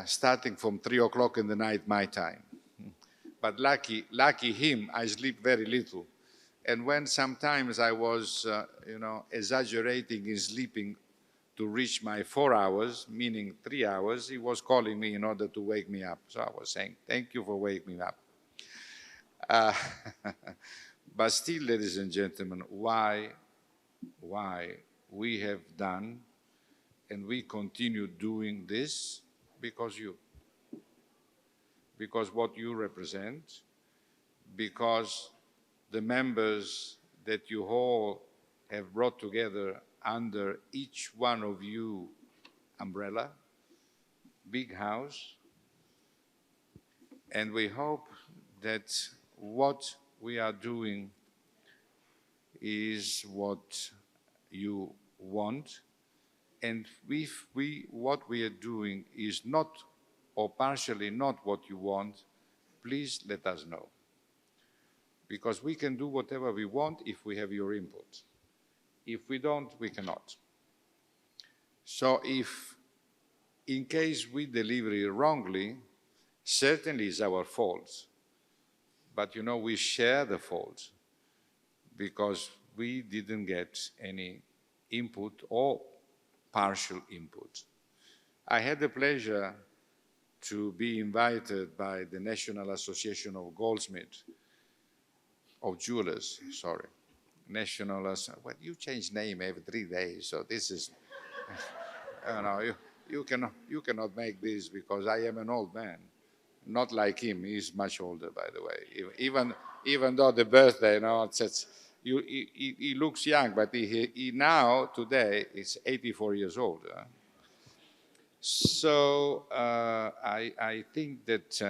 starting from 3 o'clock in the night, my time. But lucky him, I sleep very little. And when sometimes I was, exaggerating in sleeping to reach my 4 hours, meaning 3 hours, he was calling me in order to wake me up. So I was saying, thank you for waking me up. But still, ladies and gentlemen, why we have done and we continue doing this? Because you. Because what you represent, because the members that you all have brought together under each one of you umbrella, big house, and we hope that what we are doing is what you want, and if what we are doing is not or partially not what you want, please let us know. Because we can do whatever we want if we have your input. If we don't, we cannot. So if, in case we deliver it wrongly, certainly it's our fault. But we share the fault because we didn't get any input or partial input. I had the pleasure to be invited by the National Association of Goldsmiths, of Jewelers, sorry. Well, you change name every 3 days, so this is, you cannot make this because I am an old man. Not like him, he's much older, by the way. Even though the birthday, he looks young, but he now, today, is 84 years old. So I think that,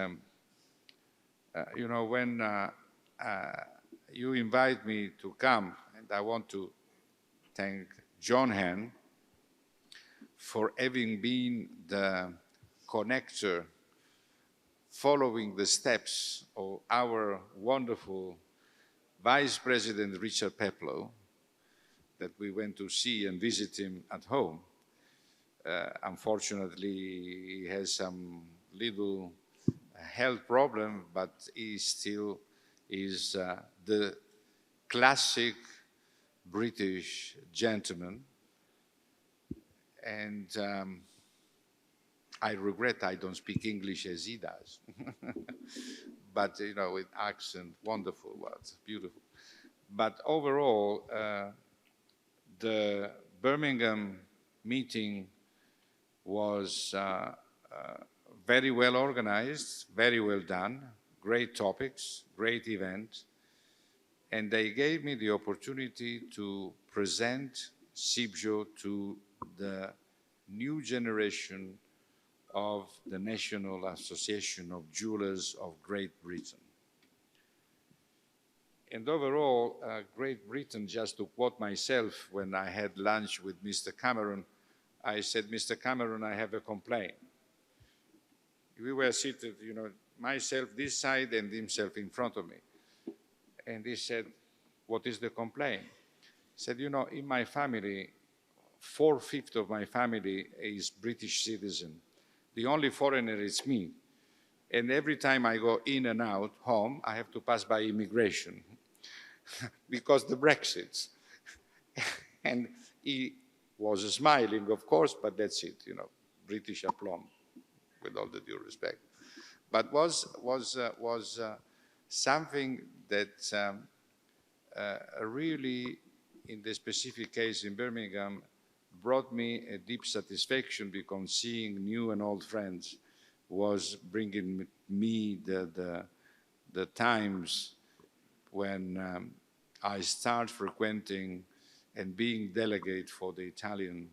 when you invite me to come, and I want to thank John Henn for having been the connector following the steps of our wonderful Vice President Richard Peploe, that we went to see and visit him at home. Unfortunately, he has some little health problem, but he still is the classic British gentleman. And I regret I don't speak English as he does. But, with accent, wonderful words, beautiful. But overall, the Birmingham meeting was very well organized, very well done, great topics, great event. And they gave me the opportunity to present CIBJO to the new generation of the National Association of Jewelers of Great Britain. And overall, Great Britain, just to quote myself, when I had lunch with Mr. Cameron, I said, Mr. Cameron, I have a complaint. We were seated, myself this side and himself in front of me. And he said, what is the complaint? He said, in my family, 4/5 of my family is British citizen. The only foreigner is me. And every time I go in and out home, I have to pass by immigration because the Brexit. And he was smiling, of course, but that's it, British aplomb, with all the due respect. But was something that really, in the specific case in Birmingham, brought me a deep satisfaction because seeing new and old friends was bringing me the times when I start frequenting and being delegate for the Italian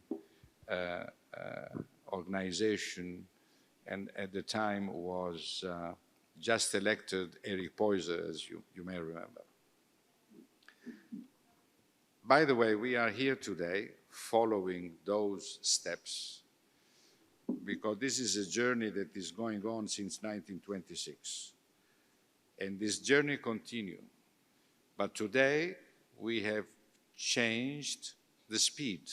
organization, and at the time was just elected Eric Poyser, as you may remember. By the way, we are here today following those steps because this is a journey that is going on since 1926. And this journey continues. But today we have changed the speed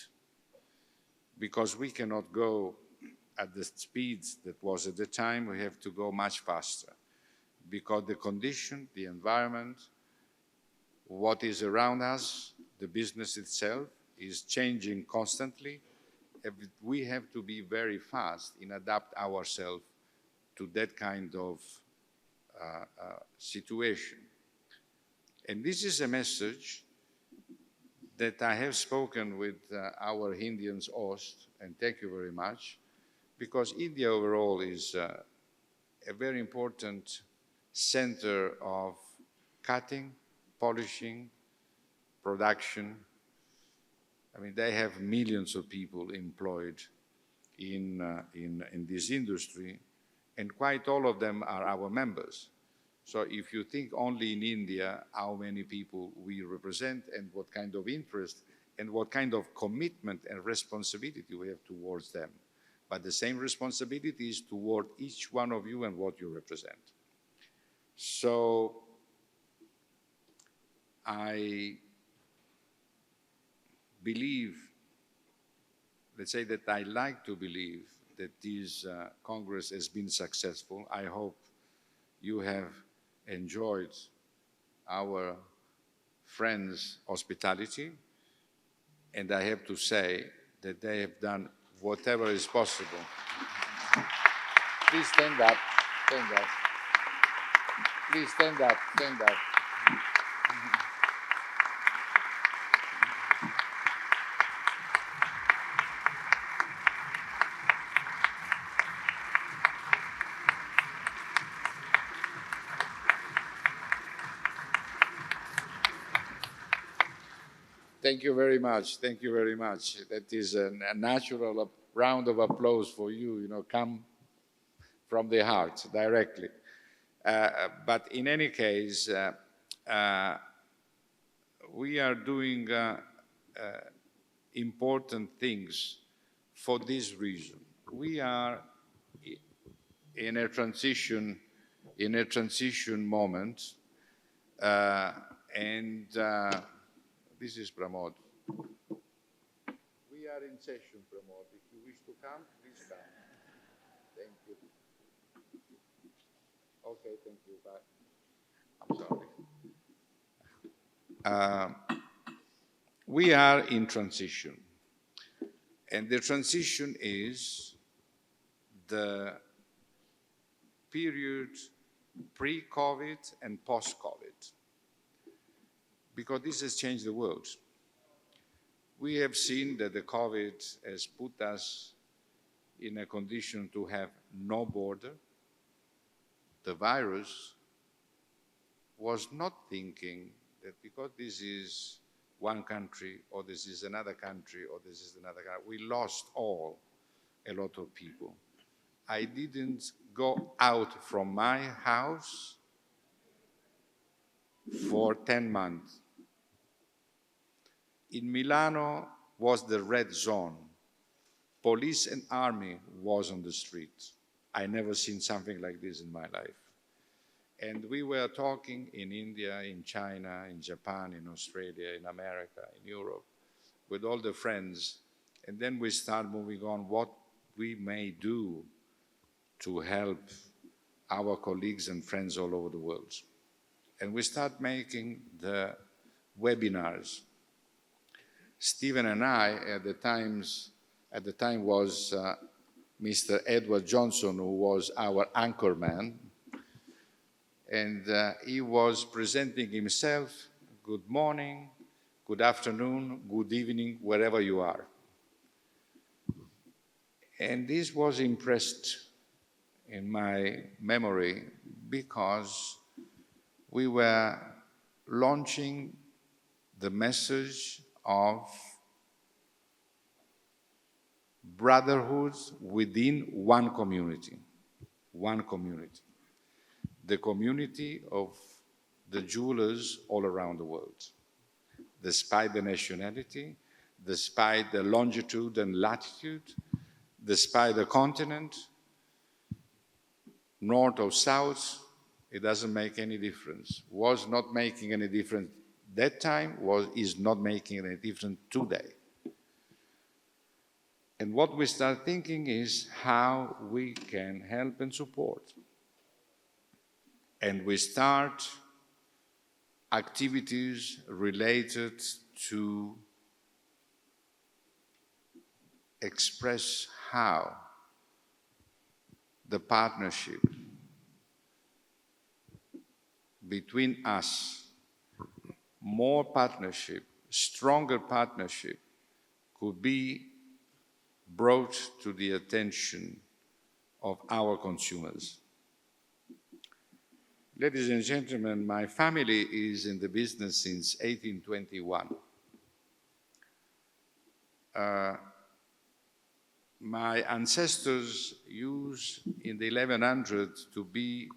because we cannot go at the speeds that was at the time, we have to go much faster because the condition, the environment, what is around us, the business itself is changing constantly. We have to be very fast in adapt ourselves to that kind of situation. And this is a message that I have spoken with our Indian host, and thank you very much, because India overall is a very important center of cutting, polishing, production. I mean, they have millions of people employed in this industry, and quite all of them are our members. So if you think only in India, how many people we represent and what kind of interest and what kind of commitment and responsibility we have towards them. But the same responsibility is toward each one of you and what you represent. So I believe, let's say that I like to believe that this Congress has been successful. I hope you have enjoyed our friends' hospitality, and I have to say that they have done whatever is possible. Please stand up, stand up. Please stand up, stand up. Thank you very much. Thank you very much. That is a natural round of applause for you, you know, come from the heart directly. But in any case, we are doing important things for this reason. We are in a transition moment, and this is Pramod. We are in session, Pramod. If you wish to come, please come. Thank you. Okay, thank you. Bye. I'm sorry. We are in transition. And the transition is the period pre-COVID and post-COVID, because this has changed the world. We have seen that the COVID has put us in a condition to have no border. The virus was not thinking that because this is one country, or this is another country, or this is another country, we lost a lot of people. I didn't go out from my house for 10 months. In Milano was the red zone. Police and army was on the street. I never seen something like this in my life. And we were talking in India, in China, in Japan, in Australia, in America, in Europe, with all the friends. And then we start moving on what we may do to help our colleagues and friends all over the world. And we start making the webinars. Stephen and I, at the time was Mr. Edward Johnson, who was our anchor man, and he was presenting himself, good morning, good afternoon, good evening, wherever you are. And this was impressed in my memory because we were launching the message of brotherhood within one community, the community of the jewelers all around the world, despite the nationality, despite the longitude and latitude, despite the continent, north or south, it doesn't make any difference. Was not making any difference that time, is not making any difference today. And what we start thinking is how we can help and support. And we start activities related to express how the partnership between us, more partnership, stronger partnership, could be brought to the attention of our consumers. Ladies and gentlemen, my family is in the business since 1821. My ancestors used in the 1100s to be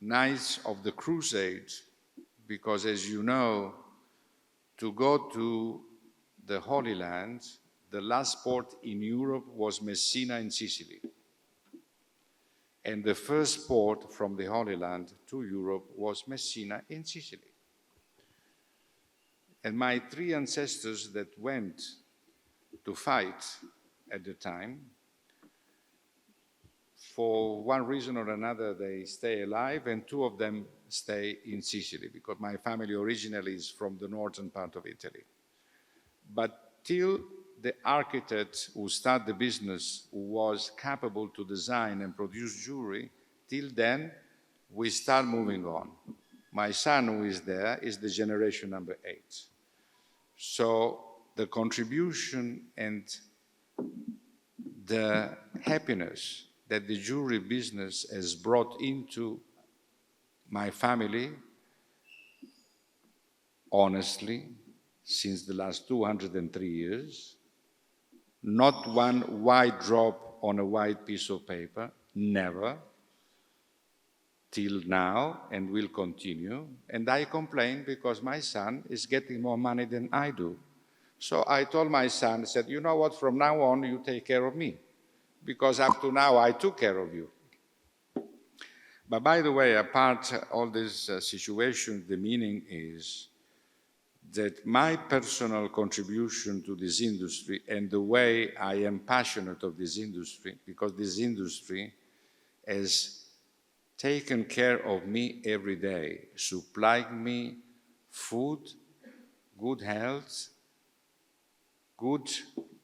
Knights of the Crusade, because as you know, to go to the Holy Land, the last port in Europe was Messina in Sicily. And the first port from the Holy Land to Europe was Messina in Sicily. And my three ancestors that went to fight at the time, for one reason or another, they stay alive, and two of them stay in Sicily, because my family originally is from the northern part of Italy. But till the architect who started the business, who was capable to design and produce jewelry, till then, we start moving on. My son, who is there, is the generation number 8. So the contribution and the happiness that the jewelry business has brought into my family, honestly, since the last 203 years, not one white drop on a white piece of paper, never, till now, and will continue. And I complain because my son is getting more money than I do. So I told my son, I said, you know what, from now on, you take care of me, because up to now, I took care of you. But by the way, apart all this situation, the meaning is that my personal contribution to this industry and the way I am passionate of this industry, because this industry has taken care of me every day, supplying me food, good health, good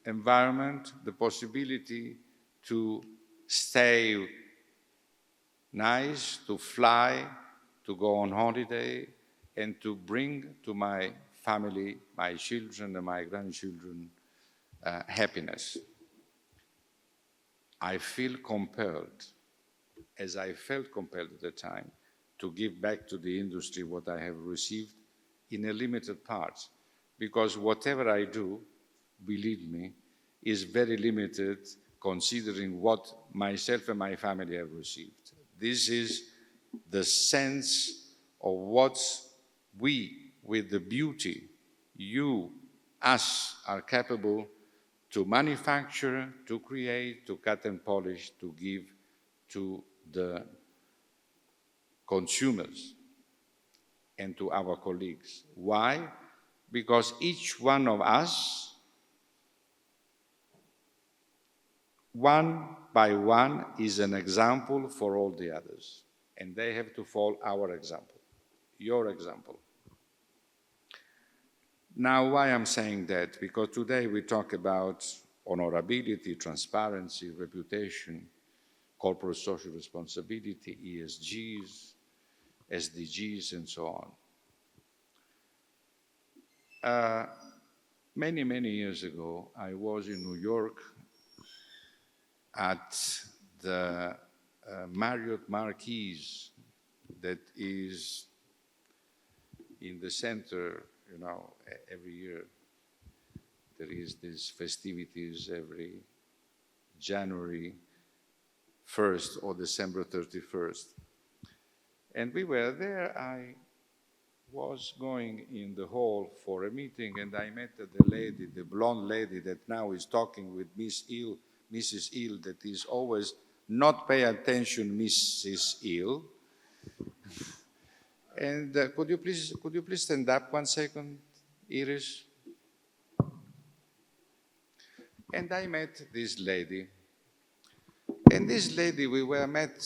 environment, the possibility to stay nice, to fly, to go on holiday, and to bring to my family, my children and my grandchildren, happiness. I feel compelled, as I felt compelled at the time, to give back to the industry what I have received in a limited part. Because whatever I do, believe me, is very limited considering what myself and my family have received. This is the sense of what we, with the beauty, you, us, are capable to manufacture, to create, to cut and polish, to give to the consumers and to our colleagues. Why? Because each one of us, one by one, is an example for all the others. And they have to follow our example, your example. Now, why I'm saying that? Because today we talk about honorability, transparency, reputation, corporate social responsibility, ESGs, SDGs, and so on. Many, many years ago, I was in New York at the Marriott Marquis that is in the center, you know, every year. There is these festivities every January 1st or December 31st. And we were there. I was going in the hall for a meeting, and I met the lady, the blonde lady that now is talking with Mrs. Hill, that is always not pay attention, Mrs. Hill. And could you please stand up 1 second, Iris? And I met this lady. And this lady, we met,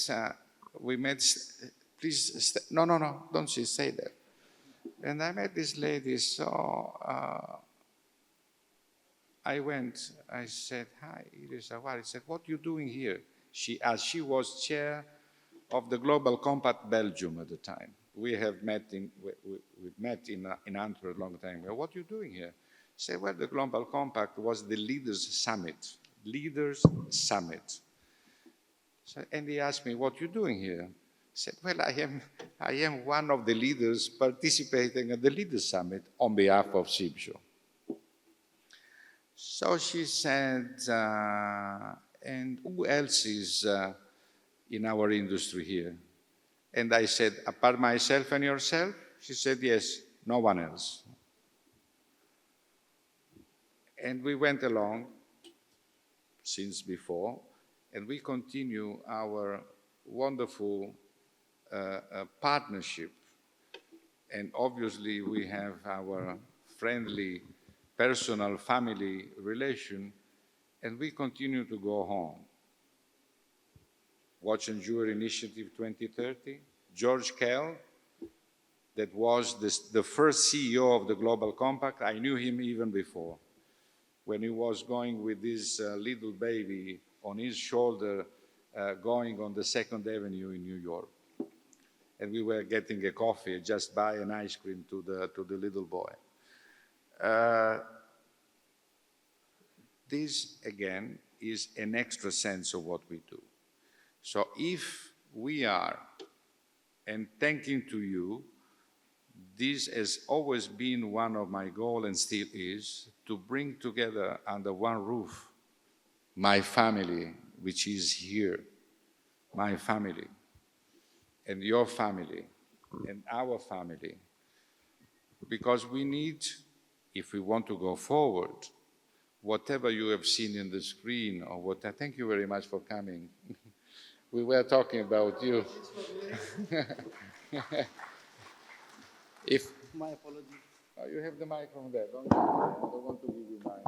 please, no, don't say that. And I met this lady, so I said, hi, it is Agrawal. I said, what are you doing here? She was chair of the Global Compact Belgium at the time. We met in Antwerp a long time ago. What are you doing here? She said, well, the Global Compact was the Leaders' Summit. Leaders' Summit. So, and he asked me, what are you doing here? I said, well, I am one of the leaders participating at the Leaders' Summit on behalf of CIBJO. So she said, and who else is in our industry here? And I said, apart myself and yourself? She said, yes, no one else. And we went along since before, and we continue our wonderful partnership. And obviously we have our friendly, personal, family relation, and we continue to go home. Watch and Jewellery Initiative 2030, George Kell, that was the first CEO of the Global Compact. I knew him even before, when he was going with this little baby on his shoulder, going on the 2nd Avenue in New York. And we were getting a coffee, just buy an ice cream to the little boy. This, again, is an extra sense of what we do. So if we are, and thanking to you, this has always been one of my goals and still is, to bring together under one roof my family, which is here, my family, and your family, and our family. Because we need, if we want to go forward, whatever you have seen in the screen, or what, thank you very much for coming. We were talking about you. My apologies. Oh, you have the microphone there. I don't want to give you mine.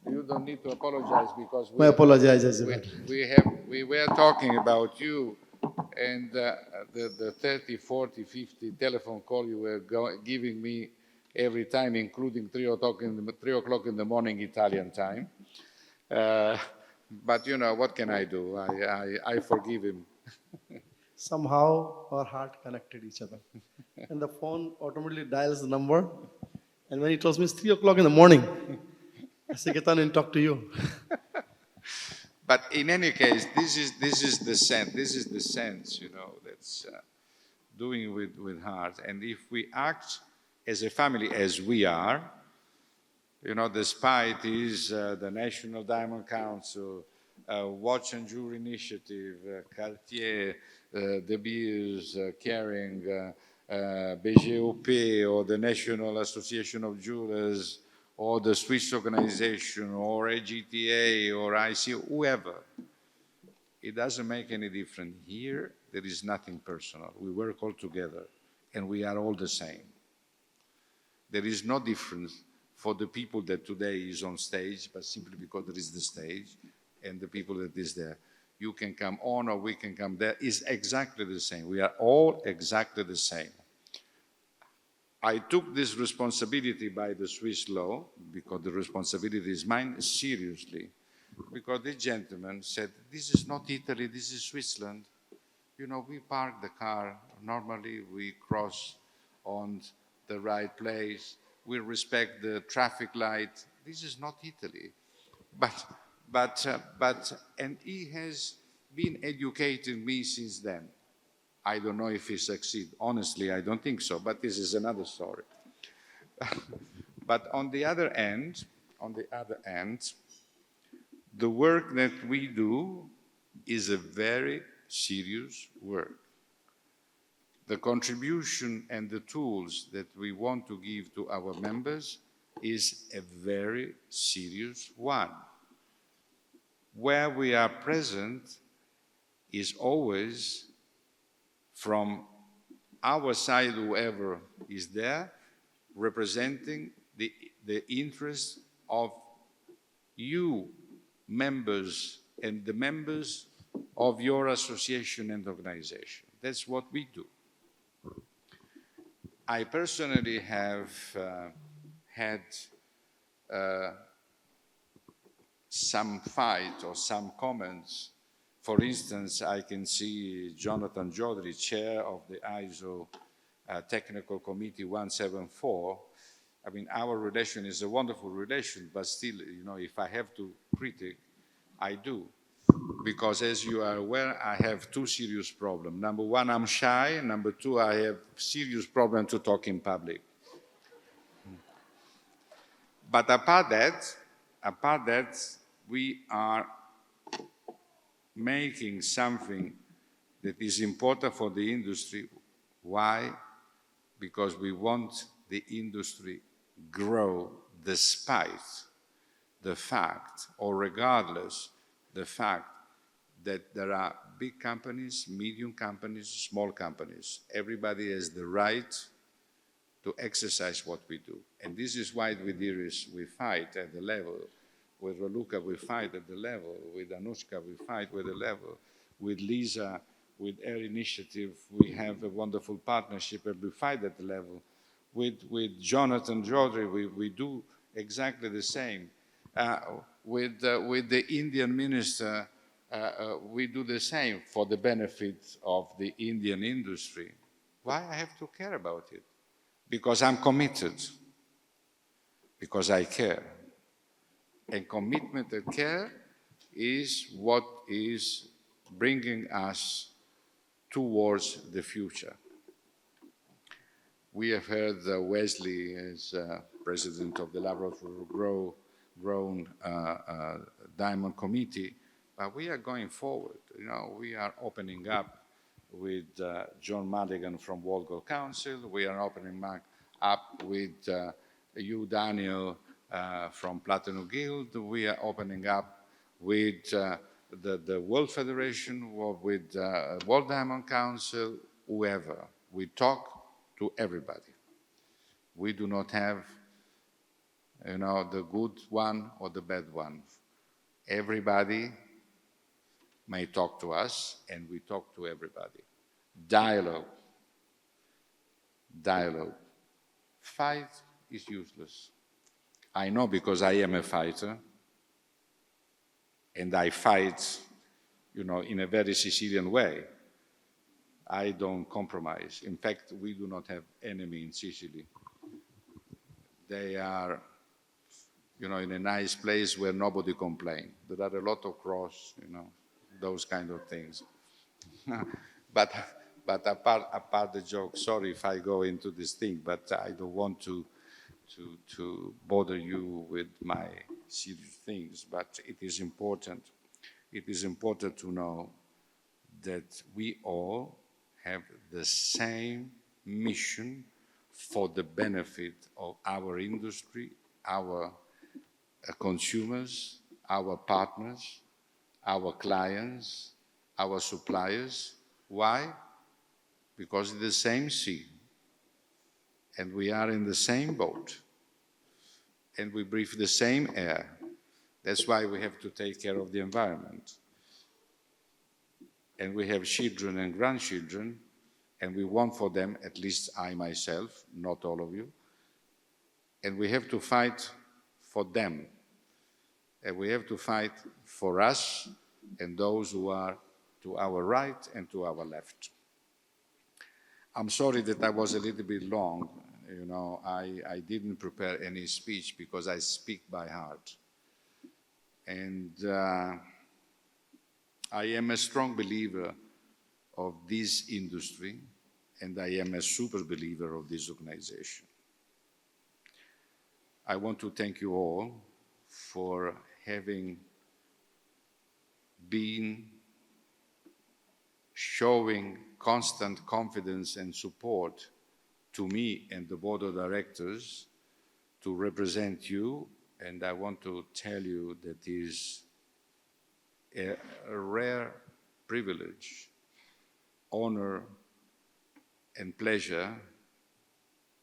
You don't need to apologize because I apologize as well. We were talking about you, and the 30, 40, 50 telephone call you were giving me every time, including 3 o'clock in the morning Italian time. But you know, what can I do? I forgive him. Somehow our heart connected each other. And the phone automatically dials the number. And when he tells me it's 3 o'clock in the morning, I say, Gaetano, I'll talk to you. But in any case, this is the sense, you know, that's doing with heart. And if we act as a family, as we are, you know, despite the National Diamond Council, Watch and Jewelry Initiative, Cartier, De Beers, Kering, BGOP, or the National Association of Jewelers, or the Swiss organization, or AGTA, or IC, whoever. It doesn't make any difference. Here, there is nothing personal. We work all together, and we are all the same. There is no difference for the people that today is on stage, but simply because there is the stage, and the people that is there. You can come on or we can come there. It's exactly the same. We are all exactly the same. I took this responsibility by the Swiss law, because the responsibility is mine, seriously. Because the gentleman said, this is not Italy, this is Switzerland. You know, we park the car, normally we cross on the right place, we respect the traffic light. This is not Italy. And he has been educating me since then. I don't know if he succeeded. Honestly, I don't think so, but this is another story. But on the other end, the work that we do is a very serious work. The contribution and the tools that we want to give to our members is a very serious one. Where we are present is always, from our side, whoever is there, representing the interest of you members and the members of your association and organization. That's what we do. I personally have had some fight or some comments. For instance, I can see Jonathan Jewellery, chair of the CIBJO Technical Committee 174. I mean, our relation is a wonderful relation, but still, you know, if I have to critique, I do. Because as you are aware, I have two serious problems. Number one, I'm shy. Number two, I have serious problem to talk in public. But apart that, we are making something that is important for the industry. Why? Because we want the industry grow despite the fact, or regardless the fact, that there are big companies, medium companies, small companies. Everybody has the right to exercise what we do. And this is why with Iris we fight at the level, with Raluca we fight at the level, with Anushka we fight with the level, with Lisa, with Air Initiative, we have a wonderful partnership and we fight at the level. With Jonathan Jewellery, we do exactly the same. With the Indian minister, we do the same for the benefit of the Indian industry. Why I have to care about it? Because I'm committed, because I care. And commitment and care is what is bringing us towards the future. We have heard Wesley as president of the Laboratory Grown Diamond Committee, but we are going forward. You know, we are opening up with John Madigan from World Gold Council. We are opening up with you, Daniel, from Platinum Guild. We are opening up with the World Federation, or with World Diamond Council, whoever. We talk to everybody. We do not have, you know, the good one or the bad one. Everybody may talk to us, and we talk to everybody. Dialogue. Dialogue. Fight is useless. I know, because I am a fighter, and I fight, you know, in a very Sicilian way. I don't compromise. In fact, we do not have enemy in Sicily. They are, you know, in a nice place where nobody complains. There are a lot of cross, you know, those kind of things. but apart the joke, sorry if I go into this thing, but I don't want to bother you with my serious things. But it is important. It is important to know that we all have the same mission for the benefit of our industry, our consumers, our partners, our clients, our suppliers. Why? Because it's the same sea, and we are in the same boat, and we breathe the same air. That's why we have to take care of the environment. And we have children and grandchildren, and we want for them, at least I myself, not all of you, and we have to fight for them. And we have to fight for us and those who are to our right and to our left. I'm sorry that I was a little bit long. You know, I didn't prepare any speech because I speak by heart. And I am a strong believer of this industry, and I am a super believer of this organization. I want to thank you all for having been showing constant confidence and support to me and the board of directors to represent you. And I want to tell you that it is a rare privilege, honor, and pleasure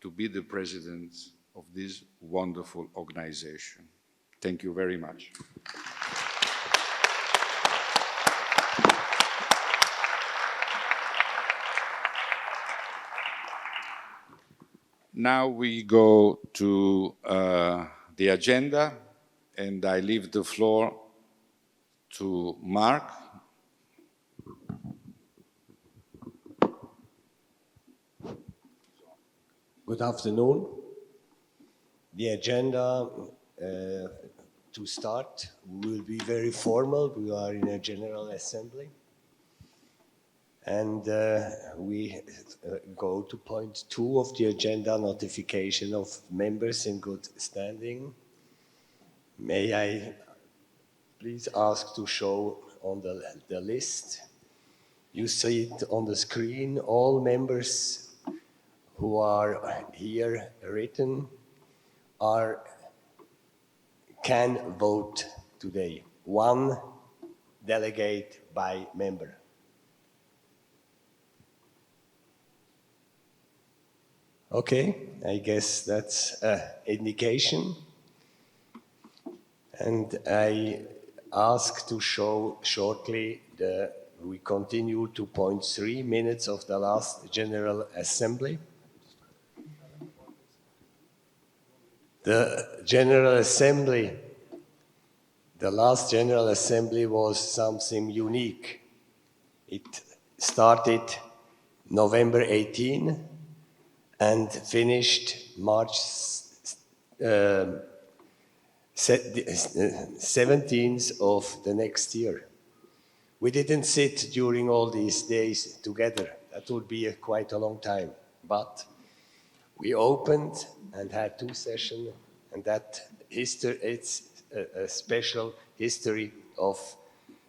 to be the president of this wonderful organization. Thank you very much. Now we go to the agenda, and I leave the floor to Marc. Good afternoon. The agenda to start will be very formal. We are in a General Assembly. And we go to point 2 of the agenda, notification of members in good standing. May I please ask to show on the list? You see it on the screen. All members who are here written can vote today. 1 delegate by member. Okay, I guess that's an indication. And I ask to show shortly we continue to point 3 minutes of the last General Assembly. The General Assembly, the last General Assembly was something unique. It started November 18 and finished March 17th of the next year. We didn't sit during all these days together. That would be quite a long time. But we opened and had 2 sessions, and that history, it's a special history of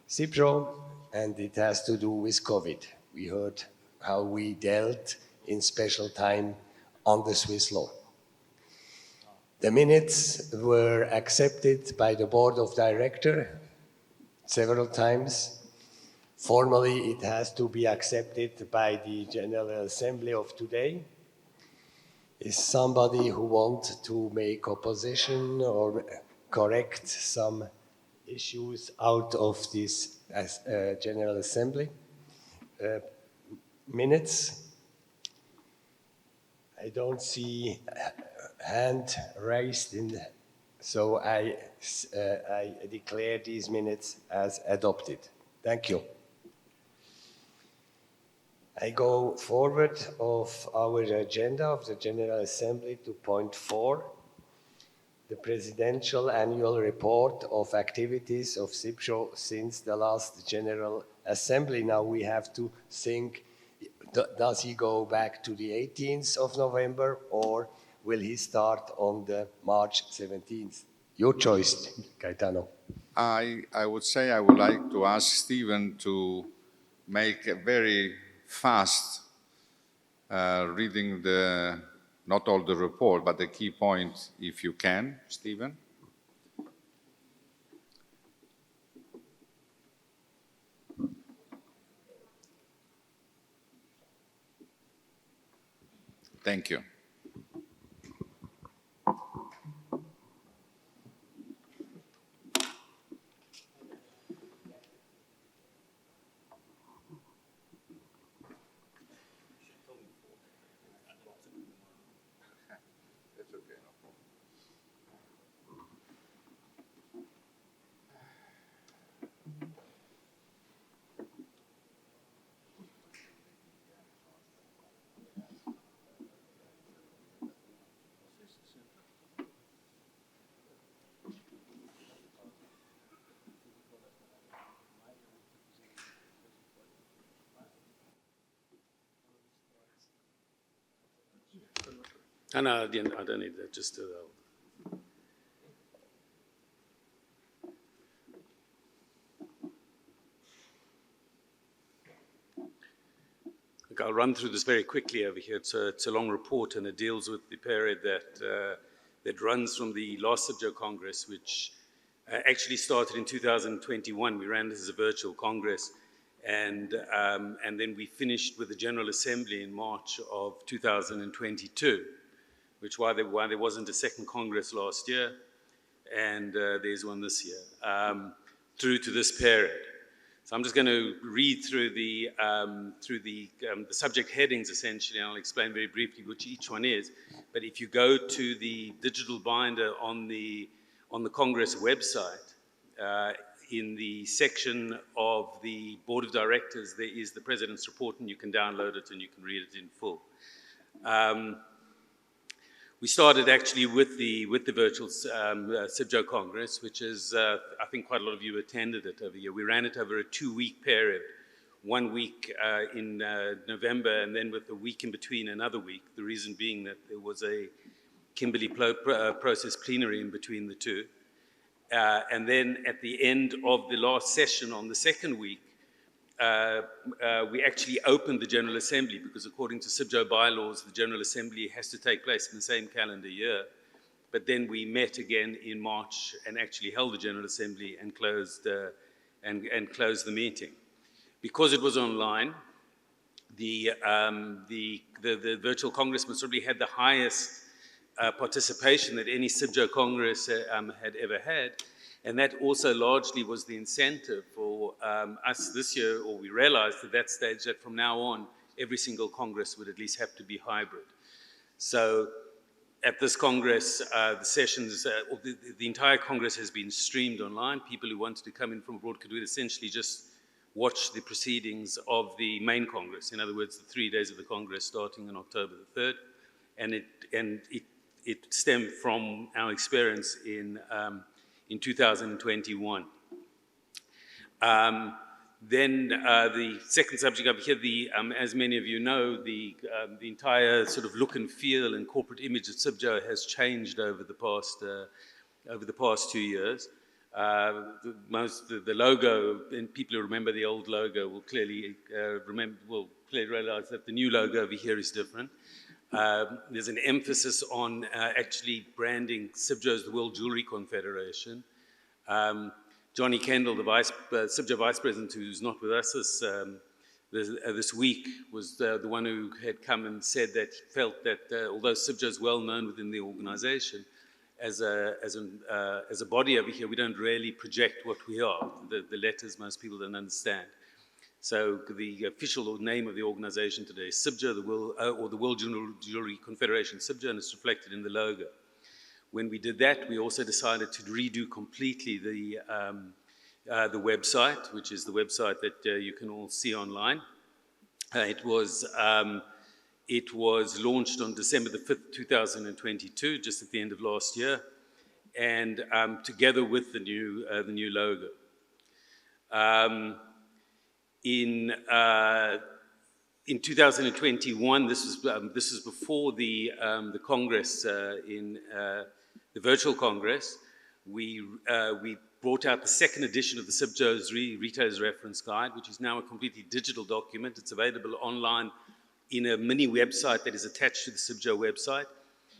CIBJO, and it has to do with COVID. We heard how we dealt in special time on the Swiss law. The minutes were accepted by the Board of Directors several times. Formally, it has to be accepted by the General Assembly of today. Is somebody who wants to make opposition or correct some issues out of this General Assembly minutes? I don't see hand raised, so I declare these minutes as adopted. Thank you. I go forward of our agenda of the General Assembly to point 4, the Presidential Annual Report of Activities of CIBJO since the last General Assembly. Now we have to think, does he go back to the 18th of November or will he start on the March 17th? Your choice, Gaetano. I would say I would like to ask Stephen to make a very fast reading not all the report, but the key points, if you can, Stephen. Thank you. No, I don't need that, just I'll run through this very quickly over here. It's a long report, and it deals with the period that runs from the last CIBJO Congress, which actually started in 2021. We ran this as a virtual Congress, and then we finished with the General Assembly in March of 2022. Which why there wasn't a second Congress last year. and there's one this year, through to this period. So I'm just going to read through the subject headings essentially, and I'll explain very briefly which each one is. But if you go to the digital binder on the Congress website, in the section of the Board of Directors, there is the President's Report, and you can download it and you can read it in full. We started actually with the virtual CIBJO Congress, which is, I think quite a lot of you attended it over here. We ran it over a 2-week period, 1 week in November, and then with a week in between another week, the reason being that there was a Kimberley process plenary in between the two. And then at the end of the last session on the second week, we actually opened the General Assembly because according to CIBJO bylaws, the General Assembly has to take place in the same calendar year. But then we met again in March and actually held the General Assembly and closed the meeting. Because it was online, the virtual Congress most probably had the highest participation that any CIBJO Congress had ever had. And that also largely was the incentive for us this year, or we realized at that stage that from now on, every single Congress would at least have to be hybrid. So at this Congress, the sessions, the entire Congress has been streamed online. People who wanted to come in from abroad could essentially just watch the proceedings of the main Congress. In other words, the 3 days of the Congress starting on October the 3rd. And it stemmed from our experience in 2021. Then the second subject up here, as many of you know, the entire sort of look and feel and corporate image of CIBJO has changed over the past 2 years. The logo, and people who remember the old logo will clearly realize that the new logo over here is different. There's an emphasis on actually branding CIBJO as the World Jewellery Confederation. Johnny Kendall, the CIBJO Vice President, who's not with us this week, was the one who had come and said that he felt that although CIBJO is well known within the organization, as a body over here, we don't really project what we are. The letters most people don't understand. So the official name of the organization today is CIBJO, the World Jewellery Confederation, CIBJO, and it's reflected in the logo. When we did that, we also decided to redo completely the website, which is the website that you can all see online. It was launched on December the 5th, 2022, just at the end of last year, and together with the new logo. In 2021, this was before the Congress the virtual Congress. We brought out the second edition of the CIBJO's Retailer's Reference Guide, which is now a completely digital document. It's available online in a mini website that is attached to the CIBJO website.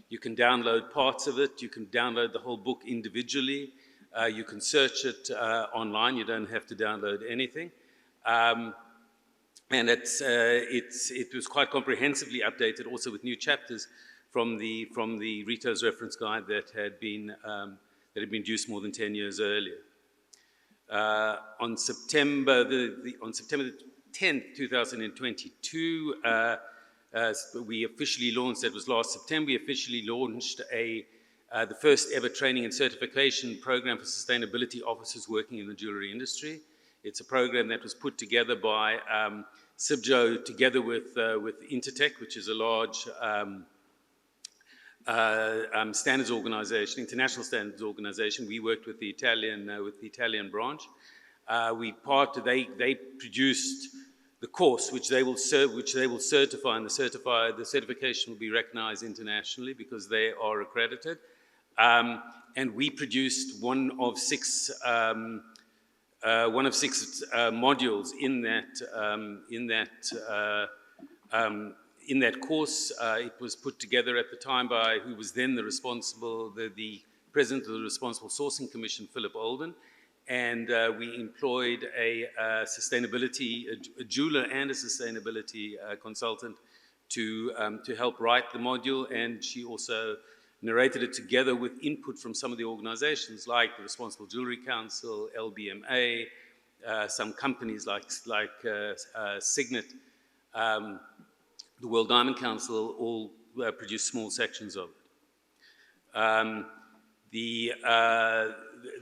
You can download parts of it. You can download the whole book individually. You can search it online. You don't have to download anything. And it was quite comprehensively updated, also with new chapters from the Retailer's Reference Guide that had been produced more than 10 years earlier. On September the 10th, 2022, we officially launched. That was last September. We officially launched the first ever training and certification program for sustainability officers working in the jewelry industry. It's a program that was put together by CIBJO together with Intertech, which is a large standards organization, international standards organization. We worked with the Italian branch. They produced the course, which they will certify, and the certification will be recognized internationally because they are accredited. And we produced one of six modules in that course. It was put together at the time by who was then the president of the Responsible Sourcing Commission, Philip Olden, and we employed a jeweler and a sustainability consultant to help write the module, and she also narrated it together with input from some of the organizations like the Responsible Jewellery Council, LBMA, some companies like Signet, the World Diamond Council, all produced small sections of it. The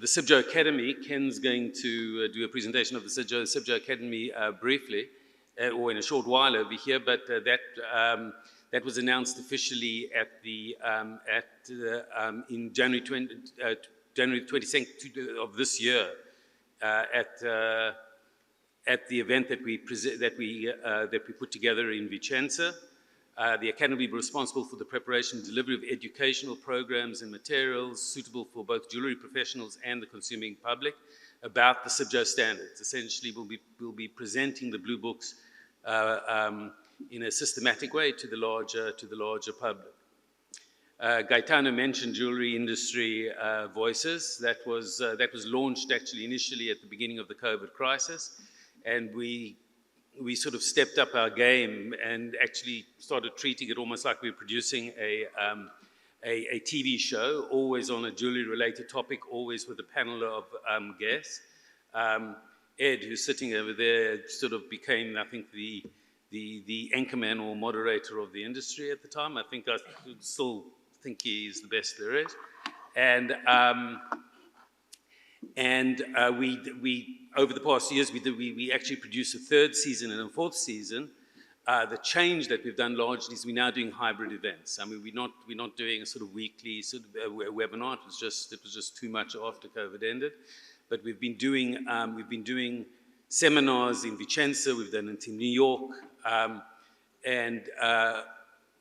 CIBJO Academy, Ken's going to do a presentation of the CIBJO Academy briefly, or in a short while over here, but that was announced officially in January 22nd of this year at the event that we put together in Vicenza. The Academy will be responsible for the preparation and delivery of educational programs and materials suitable for both jewellery professionals and the consuming public about the CIBJO standards. Essentially, we'll be presenting the blue books in a systematic way to the larger public. Gaetano mentioned jewellery industry voices. That was launched actually initially at the beginning of the COVID crisis, and we sort of stepped up our game and actually started treating it almost like we were producing a TV show, always on a jewellery-related topic, always with a panel of guests. Ed, who's sitting over there, sort of became, I think, the anchorman or moderator of the industry at the time. I still think he is the best there is. And we over the past years, we actually produced a third season and a fourth season. The change that we've done largely is we're now doing hybrid events. I mean, we're not doing a sort of weekly sort of webinar. It was just too much after COVID ended. But we've been doing seminars in Vicenza. We've done it in New York, and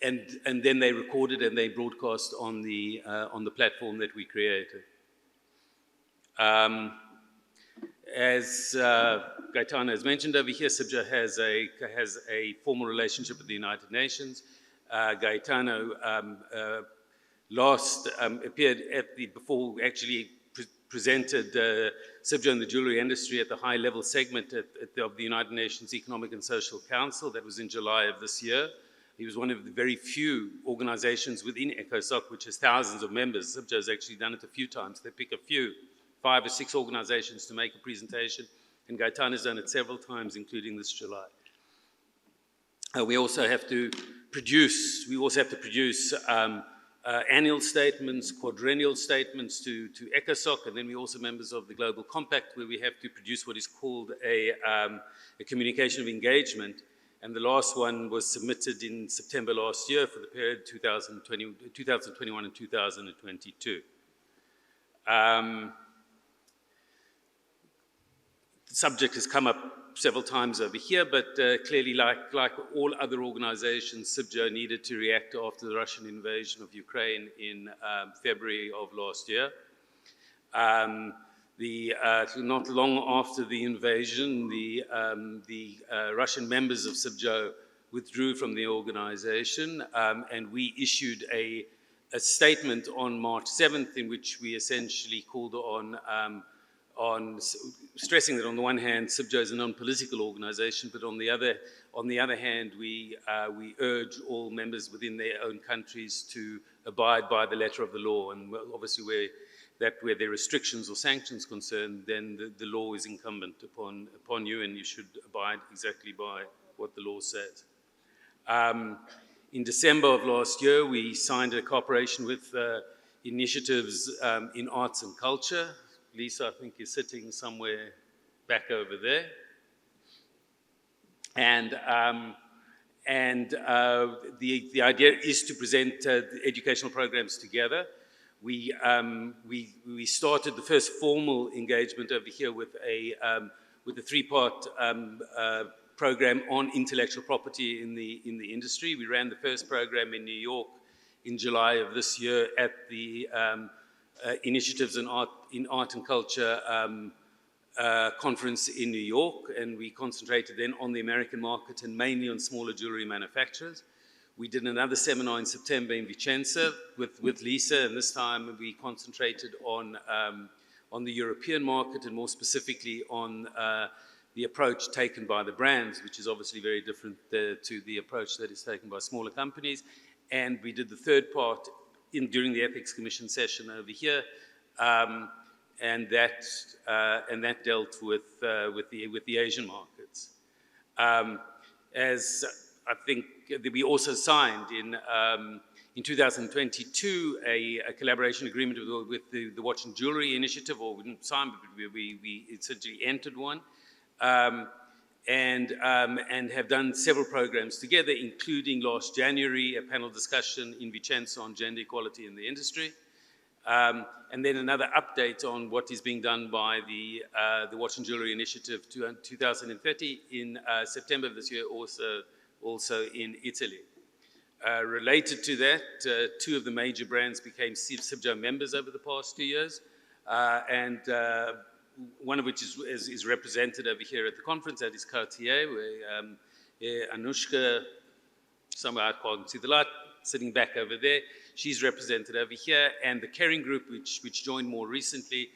then they recorded and they broadcast on the platform that we created. As Gaetano has mentioned over here, CIBJO has a formal relationship with the United Nations. Gaetano last appeared before actually presented CIBJO and the jewellery industry at the high-level segment of the United Nations Economic and Social Council. That was in July of this year. He was one of the very few organizations within ECOSOC which has thousands of members. CIBJO has actually done it a few times. They pick a few, 5 or 6 organizations to make a presentation, and Gaetano has done it several times, including this July. We also have to produce annual statements, quadrennial statements to ECOSOC, and then we're also members of the Global Compact, where we have to produce what is called a communication of engagement. And the last one was submitted in September last year for the period 2021 and 2022. The subject has come up several times over here, but clearly, like all other organizations, CIBJO needed to react after the Russian invasion of Ukraine in February of last year. Not long after the invasion, the Russian members of CIBJO withdrew from the organization, and we issued a statement on March 7th in which we essentially called on stressing that on the one hand, CIBJO is a non-political organization, but on the other hand, we urge all members within their own countries to abide by the letter of the law. And obviously, where there are restrictions or sanctions concerned, then the law is incumbent upon you, and you should abide exactly by what the law says. In December of last year, we signed a cooperation with initiatives in arts and culture. Lisa, I think, is sitting somewhere back over there. And the idea is to present the educational programs together. We started the first formal engagement over here with a 3-part program on intellectual property in the industry. We ran the first program in New York in July of this year at the Initiatives in Art and Culture conference in New York, and we concentrated then on the American market and mainly on smaller jewelry manufacturers. We did another seminar in September in Vicenza with Lisa, and this time we concentrated on the European market and more specifically on the approach taken by the brands, which is obviously very different to the approach that is taken by smaller companies. And we did the third part during the Ethics Commission session over here, and that dealt with the Asian markets. As I think we also signed in 2022 a collaboration agreement with the Watch and Jewellery Initiative, or we didn't sign, but we essentially entered one, and have done several programs together, including last January a panel discussion in Vicenza on gender equality in the industry, and then another update on what is being done by the Watch and Jewellery Initiative 2030 in September of this year, also in Italy. Related to that, two of the major brands became CIBJO members over the past 2 years, and one of which is represented over here at the conference, that is Cartier, where Anushka, somewhere I can't see the light, sitting back over there, she's represented over here, and the Kering Group, which joined more recently,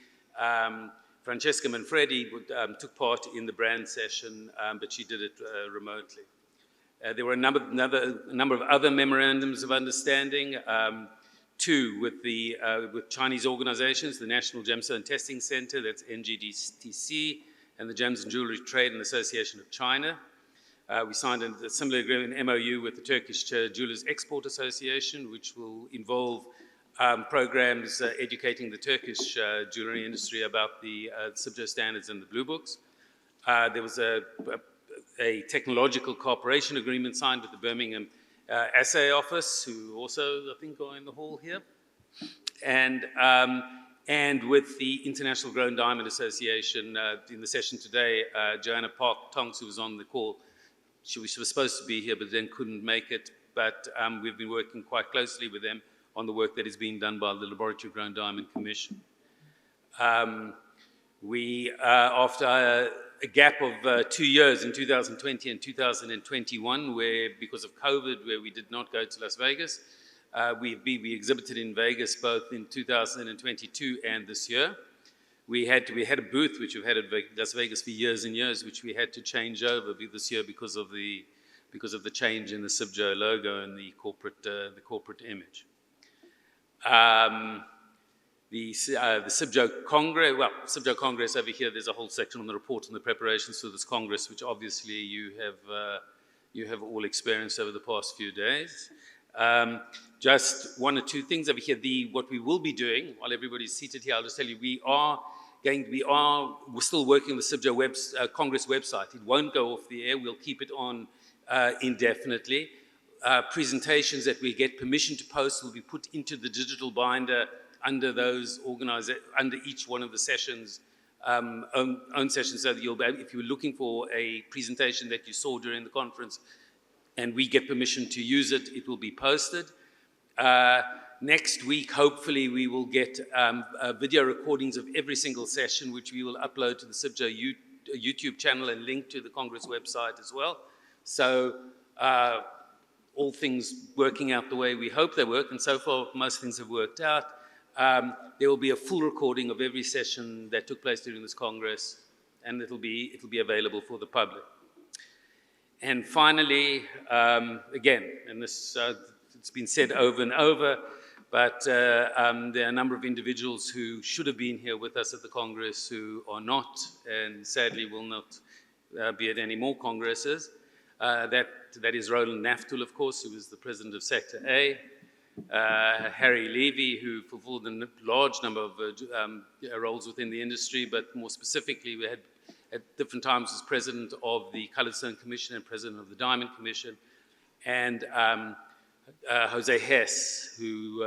Francesca Manfredi took part in the brand session, but she did it remotely. There were a number of other memorandums of understanding, two with Chinese organizations, the National Gemstone Testing Center, that's NGTC, and the Gems and Jewelry Trade and Association of China. We signed a similar agreement, MOU, with the Turkish Jewelers Export Association, which will involve programs educating the Turkish jewelry industry about the CIBJO standards and the Blue Books. There was a technological cooperation agreement signed with the Birmingham Assay Office, who also, I think, are in the hall here, and with the International Grown Diamond Association. In the session today, Joanna Park-Tonks, who was on the call, she was supposed to be here but then couldn't make it, but we've been working quite closely with them on the work that is being done by the Laboratory Grown Diamond Commission. After a gap of 2 years in 2020 and 2021, where because of COVID, where we did not go to Las Vegas, we exhibited in Vegas both in 2022 and this year. We had a booth which we've had at Las Vegas for years and years, which we had to change over this year because of the change in the CIBJO logo and the corporate image. The CIBJO Congress, CIBJO Congress over here, there's a whole section on the report and the preparations for this Congress, which obviously you have all experienced over the past few days. Just one or two things over here. What we will be doing, while everybody's seated here, I'll just tell you, we're still working on the CIBJO Congress website. It won't go off the air. We'll keep it on indefinitely. Presentations that we get permission to post will be put into the digital binder under each one of the sessions, own sessions, so that you'll be, if you're looking for a presentation that you saw during the conference and we get permission to use it, it will be posted. Next week, hopefully, we will get video recordings of every single session, which we will upload to the CIBJO YouTube channel and link to the Congress website as well. So all things working out the way we hope they work, and so far most things have worked out. There will be a full recording of every session that took place during this Congress, and it'll be available for the public. And finally, again, and this it's been said over and over, but there are a number of individuals who should have been here with us at the Congress who are not, and sadly will not be at any more Congresses. That is Roland Naftul, of course, who was the president of Sector A. Harry Levy, who fulfilled a large number of roles within the industry, but more specifically, we had at different times as president of the Colored Stone Commission and president of the Diamond Commission, and Jose Hess, who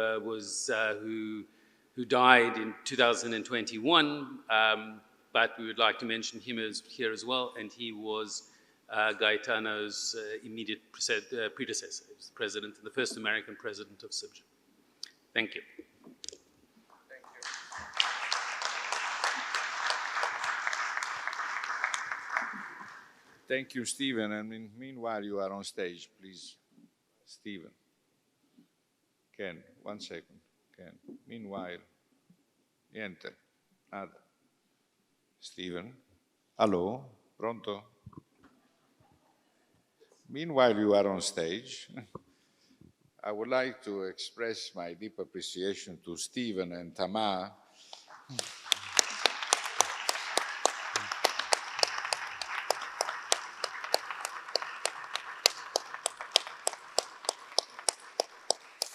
died in 2021, but we would like to mention him here as well, and he was Gaetano's immediate predecessor. He was the president, the first American president of CIBJO. Thank you. Thank you, Stephen. And meanwhile, you are on stage, please. Stephen. Ken, 1 second. Ken. Meanwhile, niente. Nada. Stephen. Hello? Pronto? Meanwhile, you are on stage. I would like to express my deep appreciation to Stephen and Tamar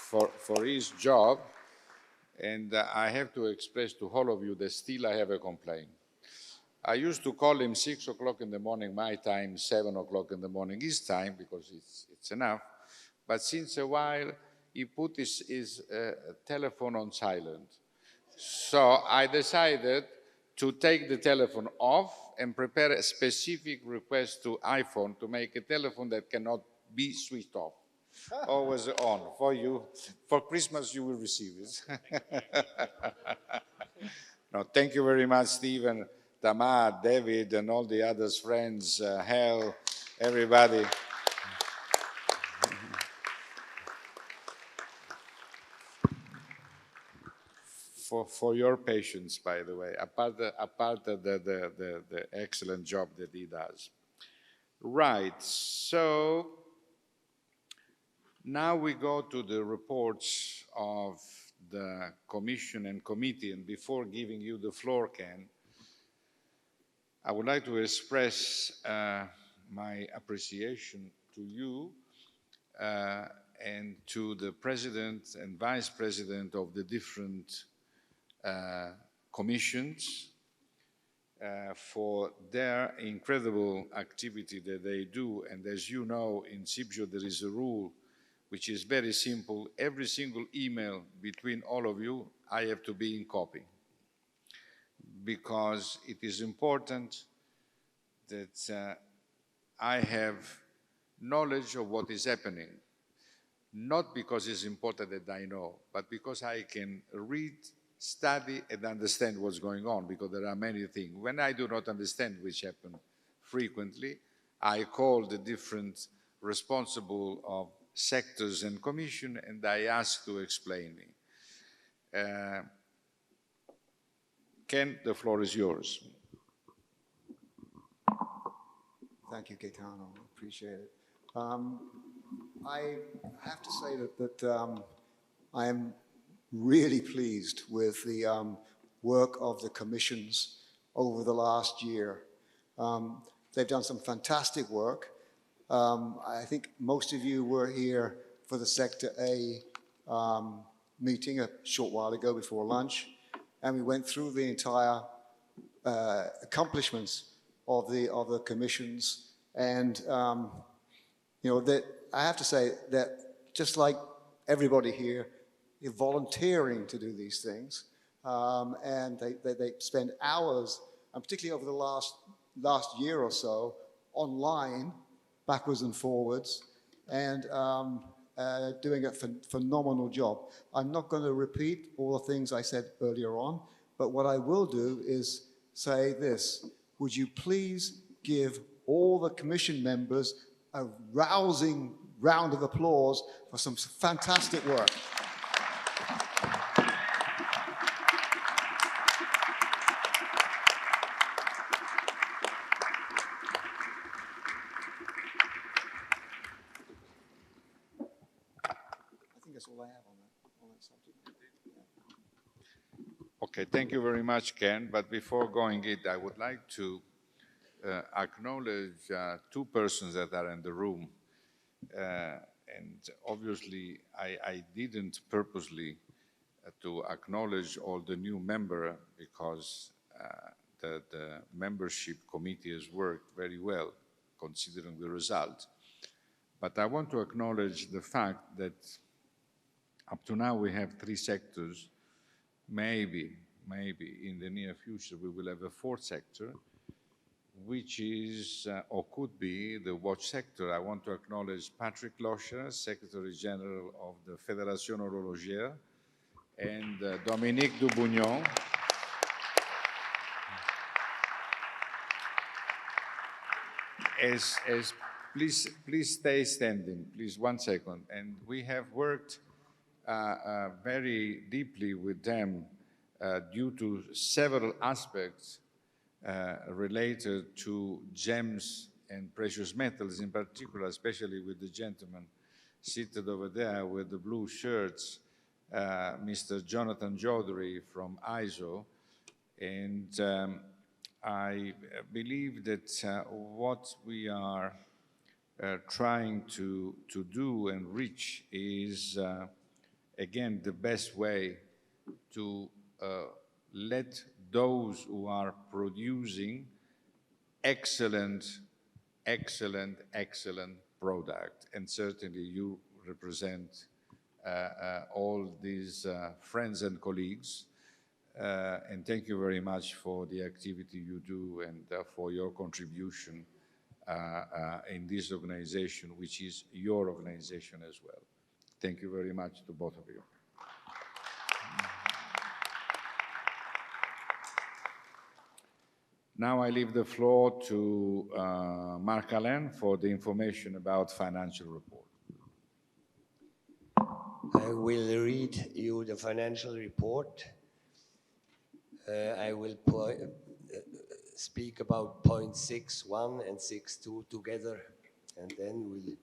for his job, and I have to express to all of you that still I have a complaint. I used to call him 6 o'clock in the morning, my time, 7 o'clock in the morning, his time, because it's enough. But since a while, he put his telephone on silent. So I decided to take the telephone off and prepare a specific request to iPhone to make a telephone that cannot be switched off. Always on for you. For Christmas, you will receive it. No, thank you very much, Stephen, Tamar, David, and all the others, friends, Hal, everybody. For your patience, by the way, apart the excellent job that he does. Right, so now we go to the reports of the Commission and Committee, and before giving you the floor, Ken, I would like to express my appreciation to you and to the President and Vice President of the different commissions for their incredible activity that they do. And as you know, in CIBJO there is a rule which is very simple. Every single email between all of you, I have to be in copy, because it is important that I have knowledge of what is happening, not because it's important that I know, but because I can read, study, and understand what's going on, because there are many things. When I do not understand, which happen frequently, I call the different responsible of sectors and commission, and I ask to explain me. Ken, the floor is yours. Thank you, Gaetano. Appreciate it. I have to say that I am really pleased with the work of the commissions over the last year. They've done some fantastic work. I think most of you were here for the Sector A meeting a short while ago before lunch, and we went through the entire accomplishments of the commissions. And you know, that I have to say that just like everybody here, you're volunteering to do these things, and they spend hours, and particularly over the last year or so, online, backwards and forwards, and doing a phenomenal job. I'm not going to repeat all the things I said earlier on, but what I will do is say this: would you please give all the commission members a rousing round of applause for some fantastic work. I think that's all I have on that subject. Okay, thank you very much, Ken. But before going it, I would like to acknowledge two persons that are in the room. And obviously, I didn't purposely to acknowledge all the new members, because the membership committee has worked very well considering the result. But I want to acknowledge the fact that up to now we have 3 sectors. Maybe in the near future we will have a 4th sector, which is or could be the watch sector. I want to acknowledge Patrick Losher, Secretary General of the Fédération Horlogère, and Dominique Dubugnon. Please stay standing, please, 1 second. And we have worked very deeply with them due to several aspects related to gems and precious metals, in particular, especially with the gentleman seated over there with the blue shirts, Mr. Jonathan Jewellery from CIBJO. And I believe that what we are trying to do and reach is, again, the best way to let those who are producing excellent product, and certainly you represent all these friends and colleagues, and thank you very much for the activity you do and for your contribution in this organization, which is your organization as well. Thank you very much to both of you. Now I leave the floor to Marc-Alain for the information about financial report. I will read you the financial report. I will speak about points 6.1 and 6.2 together, and then we'll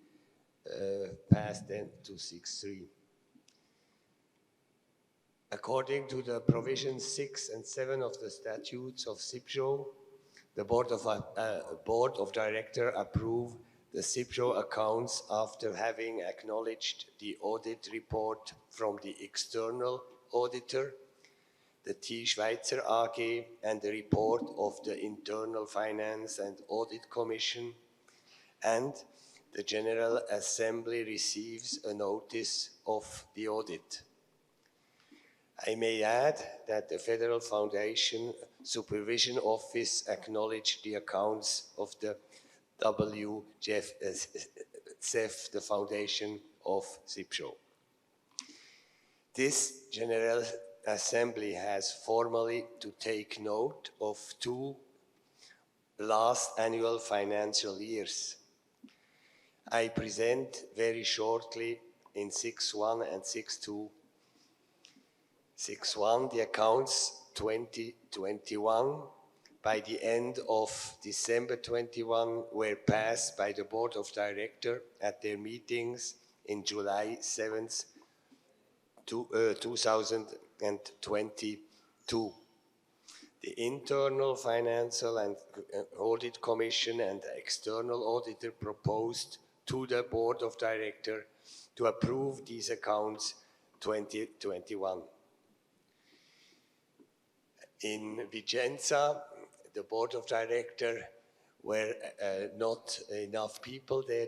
pass then to 6.3. According to the provisions 6 and 7 of the statutes of CIBJO, the Board of Directors approved the CIBJO accounts after having acknowledged the audit report from the external auditor, the T. Schweizer AG, and the report of the Internal Finance and Audit Commission, and the General Assembly receives a notice of the audit. I may add that the Federal Foundation Supervision Office acknowledged the accounts of the WGF, the foundation of CIBJO. This General Assembly has formally to take note of 2 last annual financial years. I present very shortly in 6.1 and 6.2. 6.1, the accounts 2021 by the end of December 21 were passed by the Board of Directors at their meetings in July 7th, 2022. The Internal Financial and Audit Commission and the External Auditor proposed to the Board of Directors to approve these accounts 2021. In Vicenza, the Board of Directors were not enough people there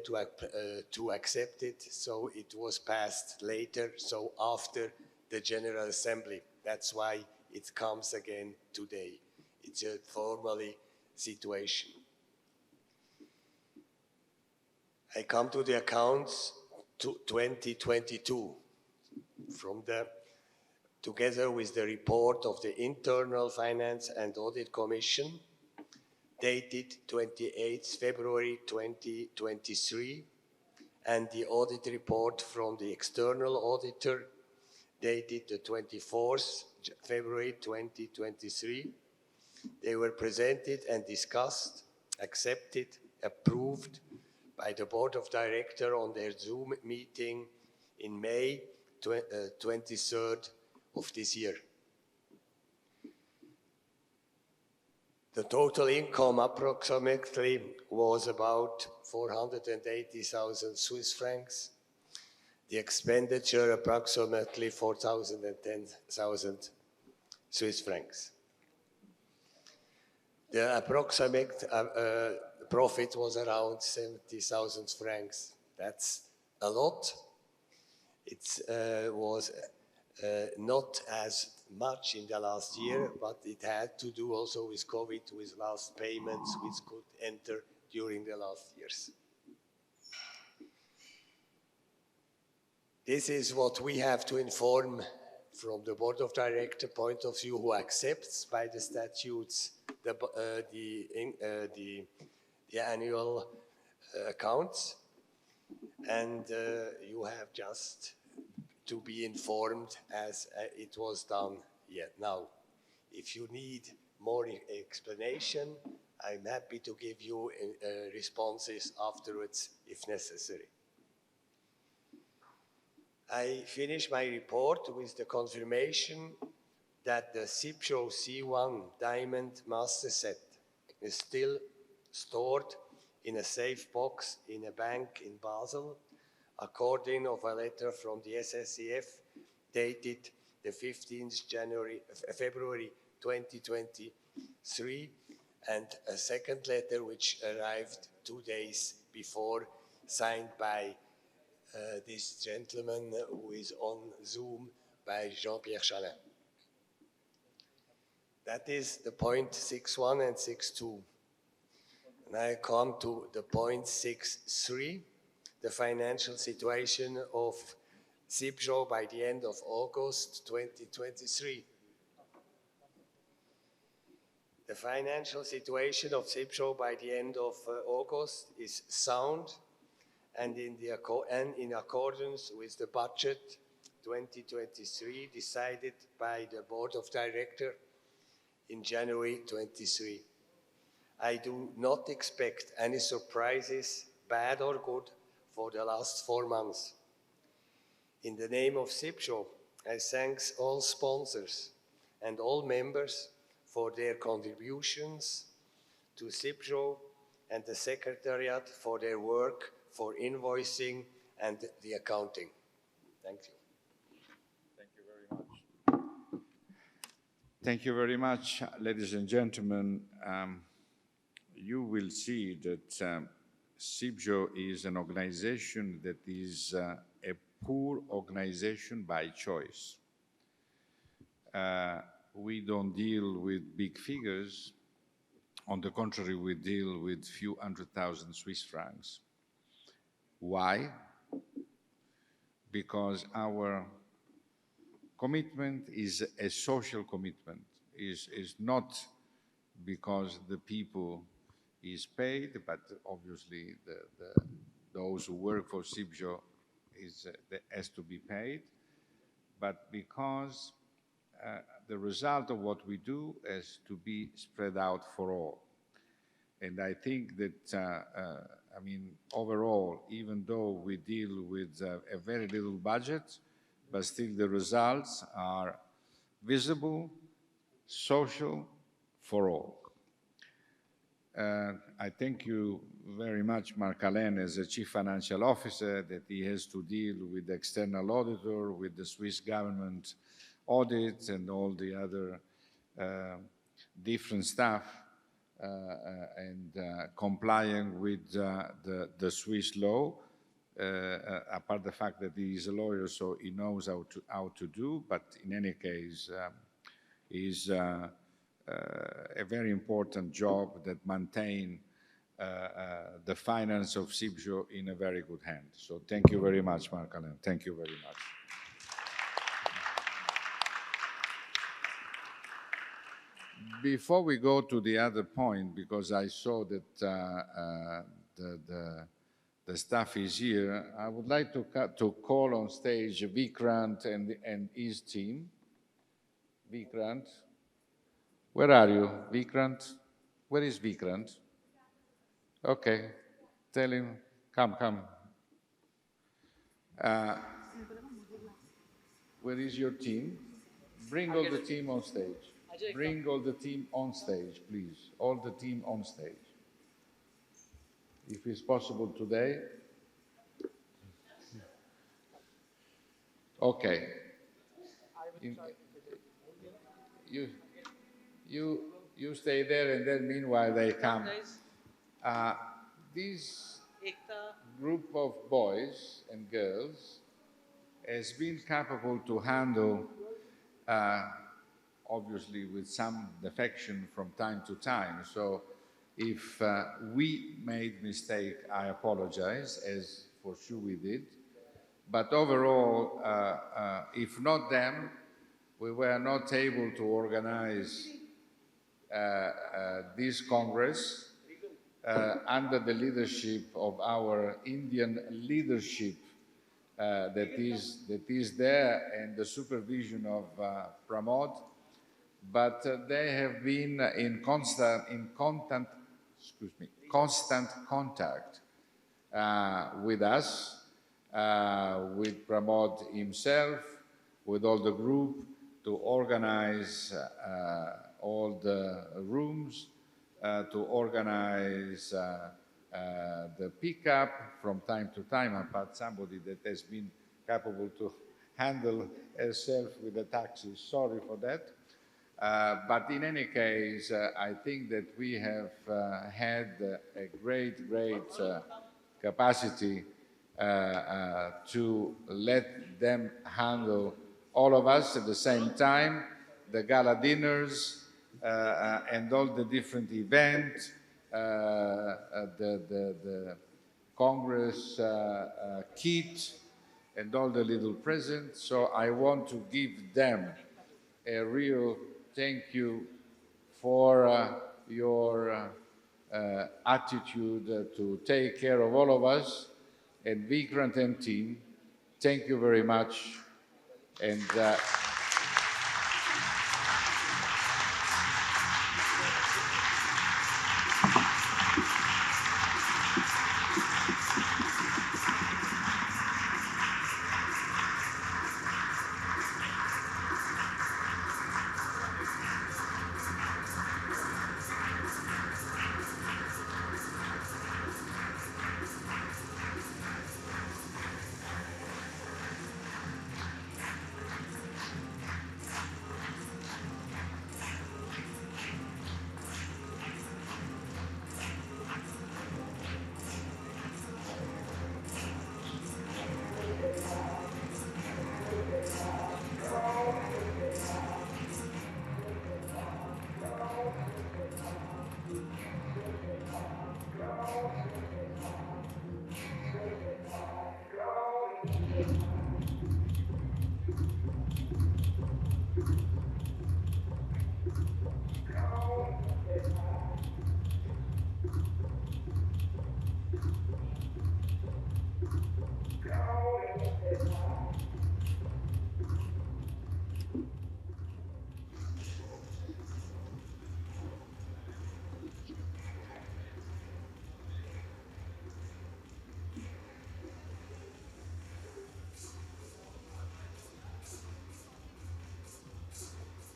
to accept it, so it was passed later, so after the General Assembly. That's why it comes again today. It's a formally situation. I come to the accounts to 2022 together with the report of the Internal Finance and Audit Commission, dated 28th February 2023, and the audit report from the external auditor, dated the 24th February 2023. They were presented and discussed, accepted, approved by the Board of Directors on their Zoom meeting in May 23rd of this year. The total income approximately was about 480,000 Swiss francs. The expenditure approximately 410,000 Swiss francs. The approximate profit was around 70,000 francs. That's a lot. It was not as much in the last year, but it had to do also with COVID, with last payments which could enter during the last years. This is what we have to inform from the Board of Directors point of view, who accepts by the statutes the annual accounts, and you have just to be informed as it was done yet now. If you need more explanation, I'm happy to give you responses afterwards if necessary. I finish my report with the confirmation that the CIBJO C1 Diamond Master Set is still stored in a safe box in a bank in Basel, according of a letter from the SSCF dated the 15th February 2023, and a second letter which arrived 2 days before, signed by this gentleman who is on Zoom, by Jean-Pierre Chalin. That is the point 6.1 and 6.2. And I come to the point 6.3, the financial situation of CIBJO by the end of August 2023. The financial situation of CIBJO by the end of August is sound and in accordance with the budget 2023 decided by the Board of Directors in January 23. I do not expect any surprises, bad or good, for the last 4 months. In the name of CIBJO, I thank all sponsors and all members for their contributions to CIBJO and the Secretariat for their work for invoicing and the accounting. Thank you. Thank you very much. Thank you very much, ladies and gentlemen. You will see that CIBJO is an organization that is a poor organization by choice. We don't deal with big figures. On the contrary, we deal with few 100,000 Swiss francs. Why? Because our commitment is a social commitment. Is not because the people is paid, but obviously those who work for CIBJO has to be paid, but because the result of what we do has to be spread out for all. And I think that, overall, even though we deal with a very little budget, but still the results are visible, social, for all. I thank you very much, Marc-Alain, as a Chief Financial Officer, that he has to deal with the external auditor, with the Swiss government audits and all the other different staff and complying with the Swiss law, apart the fact that he is a lawyer, so he knows how to do, but in any case, is a very important job that maintain the finance of CIBJO in a very good hand. So thank you very much, Marc-Alain. Thank you very much. Before we go to the other point, because I saw that the staff is here, I would like to call on stage Vikrant and his team. Vikrant, where are you, Vikrant? Where is Vikrant? Okay, tell him, come. Where is your team? Bring all the team on stage. Bring all the team on stage, please. All the team on stage. If it's possible today. Okay. You stay there, and then meanwhile they come. This group of boys and girls has been capable to handle, obviously with some defection from time to time. So if we made mistake, I apologize, as for sure we did. But overall, if not them, we were not able to organize this Congress under the leadership of our Indian leadership that is there, and the supervision of Pramod. But they have been in constant contact with us, with Pramod himself, with all the group, to organize all the rooms, to organize the pickup from time to time, apart somebody that has been capable to handle herself with the taxis. Sorry for that. But in any case, I think that we have had a great capacity to let them handle all of us at the same time, the gala dinners and all the different events, the Congress kit and all the little presents. So I want to give them a real thank you for your attitude to take care of all of us. And Vikrant and team, thank you very much. And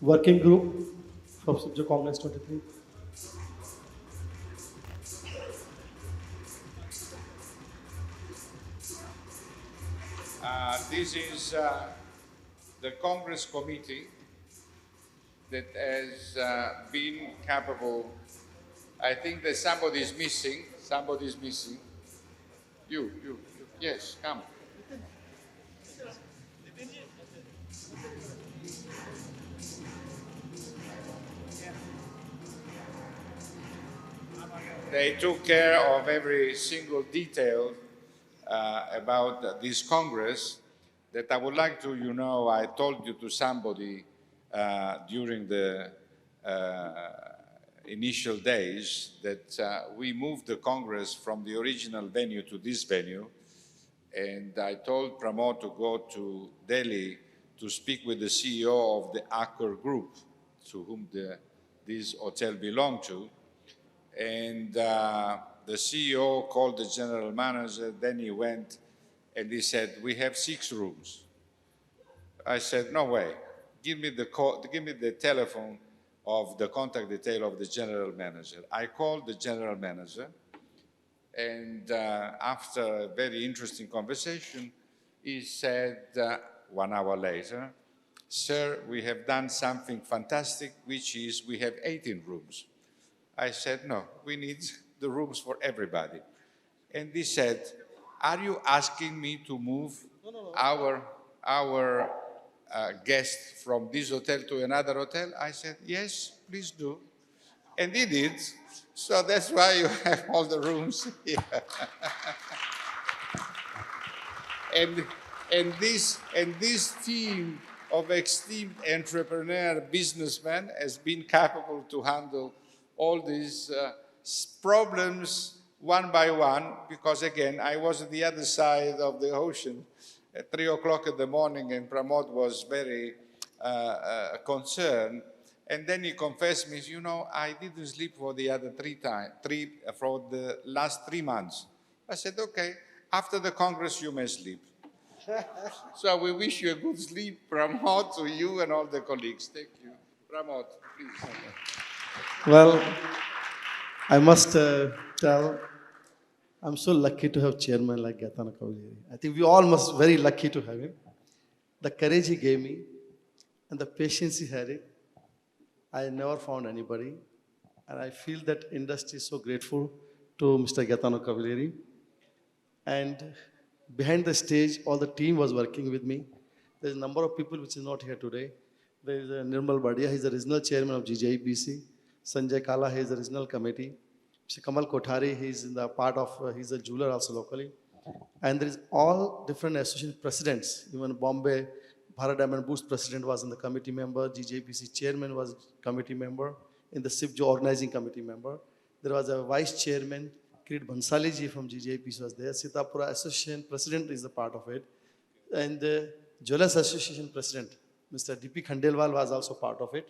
Working group from CIBJO Congress 23. this is the Congress committee that has been capable. I think that somebody is missing. Somebody is missing. You. Yes, come. They took care of every single detail about this Congress that I would like to, I told you to somebody during the initial days that we moved the Congress from the original venue to this venue, and I told Pramod to go to Delhi to speak with the CEO of the Accor Group, to whom this hotel belonged to, and the CEO called the general manager, then he went and he said, we have 6 rooms. I said, no way, give me the telephone of the contact detail of the general manager. I called the general manager, and after a very interesting conversation, he said 1 hour later, sir, we have done something fantastic, which is we have 18 rooms. I said, no, we need the rooms for everybody. And he said, are you asking me to move our guests from this hotel to another hotel? I said, yes, please do. And he did. So that's why you have all the rooms here. and this team of esteemed entrepreneur businessmen has been capable to handle all these problems one by one, because again, I was at the other side of the ocean at 3 o'clock in the morning, and Pramod was very concerned. And then he confessed me, I didn't sleep for the other for the last 3 months. I said, okay. After the Congress, you may sleep. So we wish you a good sleep, Pramod, to you and all the colleagues. Thank you. Pramod, please. Well, I must tell, I'm so lucky to have chairman like Gaetano Cavalieri. I think we all must very lucky to have him. The courage he gave me and the patience he had it, I never found anybody. And I feel that industry is so grateful to Mr. Gaetano Cavalieri. And behind the stage, all the team was working with me. There's a number of people which is not here today. There is Nirmal Badia, he's the regional chairman of GJBC. Sanjay Kala, he is the regional committee. Mr. Kamal Kothari, he's in the part of, he's a jeweler also locally. And there is all different association presidents, even Bombay, Bharat Diamond Boost president was in the committee member, GJBC chairman was committee member, in the CIBJO organizing committee member. There was a vice chairman, Kirit Bhansali ji from GJBC was there. Sitapura Association president is a part of it. And the Jewellers Association president, Mr. D.P. Khandelwal was also part of it.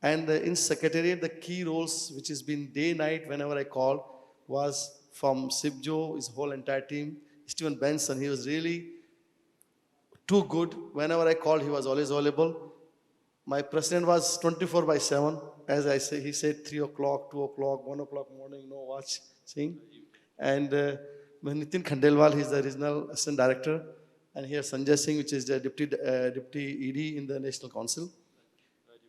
And in secretariat, the key roles, which has been day, night, whenever I call, was from CIBJO, his whole entire team. Stephen Benson, he was really too good. Whenever I called, he was always available. My president was 24/7. As I say, he said 3 o'clock, 2 o'clock, 1 o'clock morning, no watching. And Nitin Khandelwal, he's the regional assistant director. And here Sanjay Singh, which is the deputy ED in the National Council.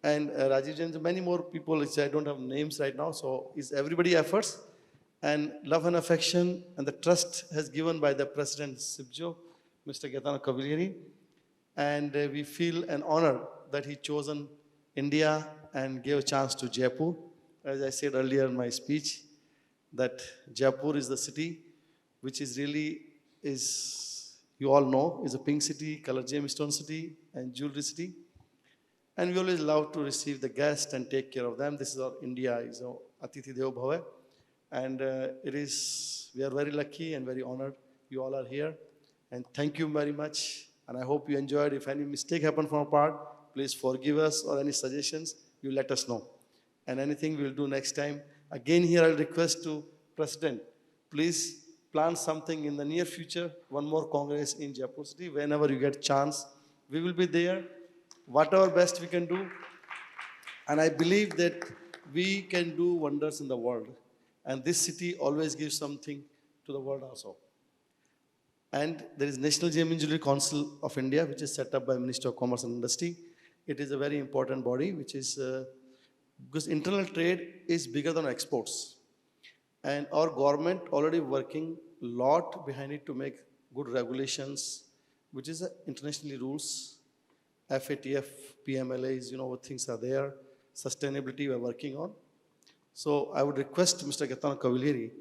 And Rajiv Jain, many more people, which I don't have names right now. So it's everybody efforts. And love and affection and the trust has given by the President CIBJO, Mr. Gaetano Cavalieri. And we feel an honor that he chosen India and gave a chance to Jaipur. As I said earlier in my speech, that Jaipur is the city which is really, you all know, is a pink city, color gemstone city, and jewelry city. And we always love to receive the guests and take care of them. This is our India, is our Atithi Devo Bhava. And we are very lucky and very honored you all are here. And thank you very much. And I hope you enjoyed. If any mistake happened from our part, please forgive us, or any suggestions, you let us know. And anything we'll do next time. Again, here I'll request to President, please plan something in the near future, one more Congress in Jaipur City. Whenever you get chance, we will be there. Whatever best we can do. And I believe that we can do wonders in the world. And this city always gives something to the world also. And there is National Gem and Jewellery Council of India, which is set up by Minister of Commerce and Industry. It is a very important body, which is, because internal trade is bigger than exports. And our government already working a lot behind it to make good regulations, which is internationally rules. FATF, PMLAs, what things are there. Sustainability we are working on. So I would request Mr. Gaetano Cavalieri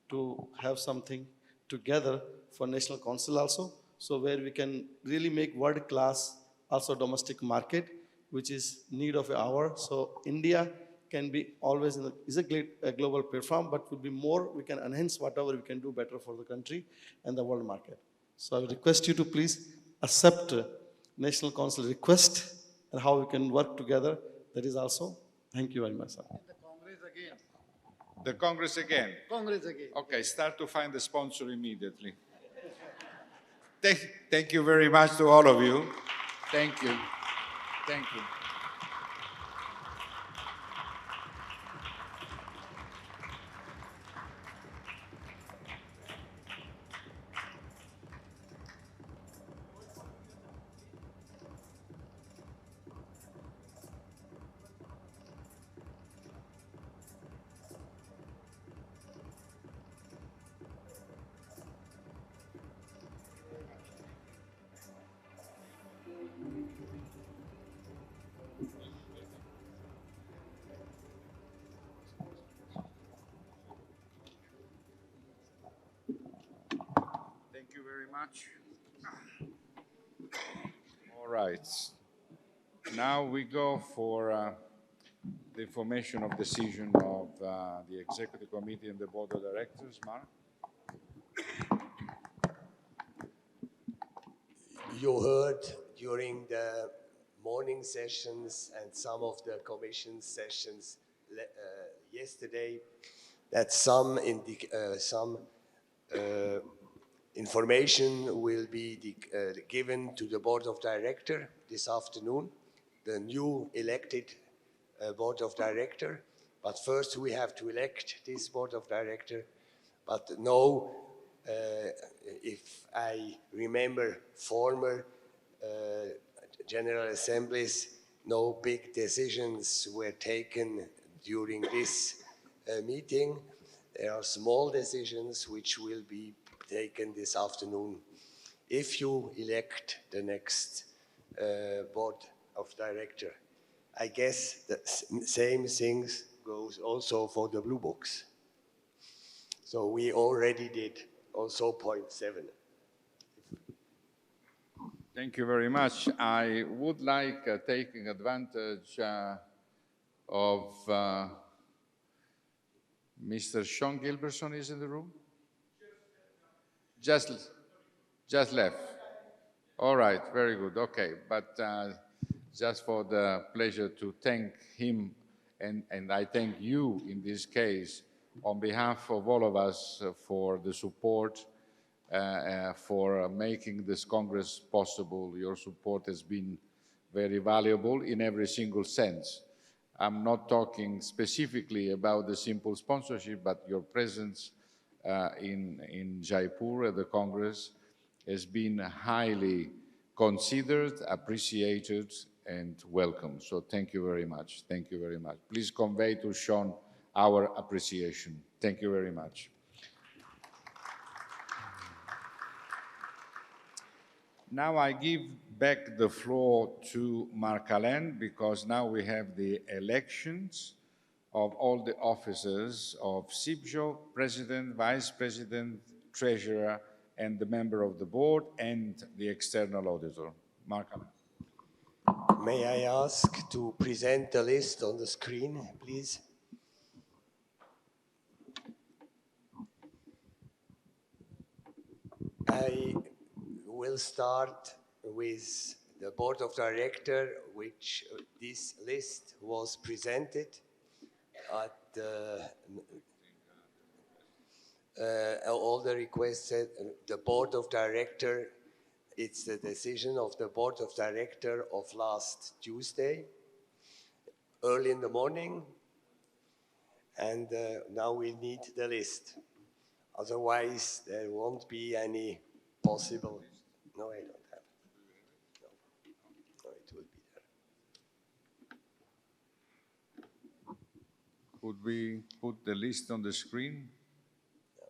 to have something together for National Council also, so where we can really make world class also domestic market, which is need of the hour. So India can be always is a global platform, but would be more, we can enhance whatever we can do better for the country and the world market. So I would request you to please accept National Council request and how we can work together. That is also. Thank you very much, sir. The Congress again. The Congress again. Congress again. Okay, start to find the sponsor immediately. Thank you very much to all of you. Thank you. Thank you. Thank you very much. All right. Now we go for the information of decision of the Executive Committee and the Board of Directors. Marc? You heard during the morning sessions and some of the commission sessions Information will be given to the Board of Directors this afternoon, the new elected Board of Directors. But first we have to elect this Board of Directors. But no, if I remember former General Assemblies, no big decisions were taken during this meeting. There are small decisions which will be taken this afternoon if you elect the next Board of Directors. I guess the same things goes also for the Blue Books. So we already did also point 7. Thank you very much. I would like, taking advantage of Mr. Sean Gilbertson is in the room? Just left. All right, very good. Okay, but just for the pleasure to thank him, and I thank you in this case, on behalf of all of us for the support, for making this Congress possible. Your support has been very valuable in every single sense. I'm not talking specifically about the simple sponsorship, but your presence in Jaipur at the Congress has been highly considered, appreciated, and welcome. So thank you very much. Thank you very much. Please convey to Sean our appreciation. Thank you very much. Now I give back the floor to Marc-Alain, because now we have the elections of all the officers of CIBJO, President, Vice President, Treasurer, and the member of the board, and the external auditor. Marc-Alain. May I ask to present the list on the screen, please? I will start with the Board of Directors, which this list was presented at all the requested. The Board of Directors, it's the decision of the Board of Directors of last Tuesday, early in the morning, and now we need the list. Otherwise, there won't be any possible. No, I don't have it. No, it will be there. Could we put the list on the screen? Yeah.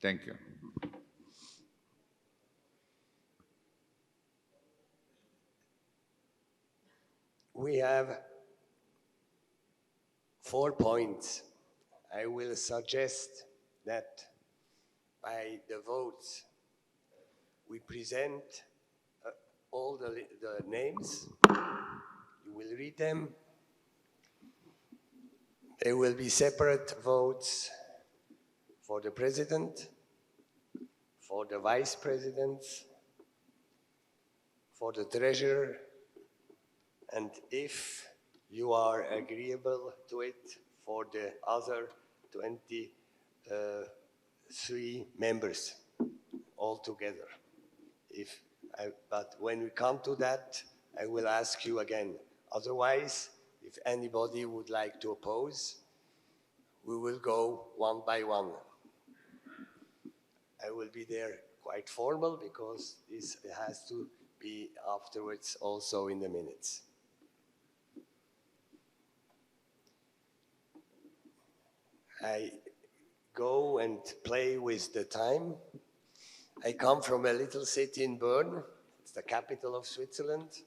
Thank you. We have 4 points. I will suggest that by the votes, we present all the names. You will read them. There will be separate votes for the president, for the vice presidents, for the treasurer, and if you are agreeable to it, for the other 23 members altogether. But when we come to that, I will ask you again. Otherwise, if anybody would like to oppose, we will go one by one. I will be there quite formal because this has to be afterwards also in the minutes. I go and play with the time. I come from a little city in Bern. It's the capital of Switzerland.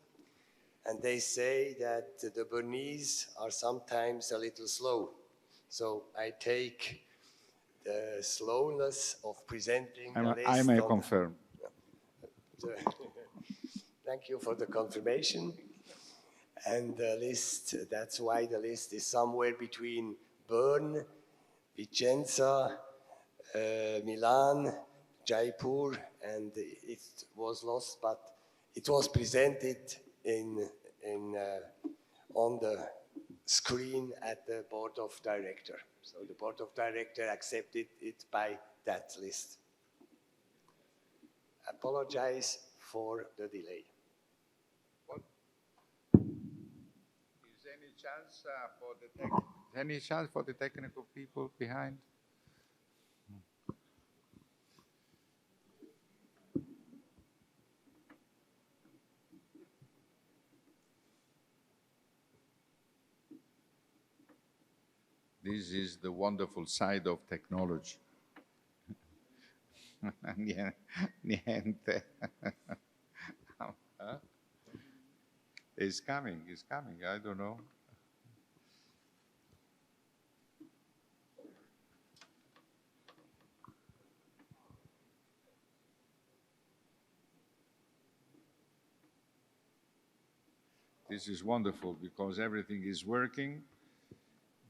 And they say that the Bernese are sometimes a little slow. So I take the slowness of presenting the list. I may confirm. Thank you for the confirmation. And the list, that's why the list is somewhere between Bern, Vicenza, Milan, Jaipur, and it was lost, but it was presented on the screen at the Board of Directors. So the Board of Directors accepted it by that list. apologize for the delay. Is any chance for the technical people behind? This is the wonderful side of technology. Niente. Huh? It's coming, I don't know. This is wonderful because everything is working,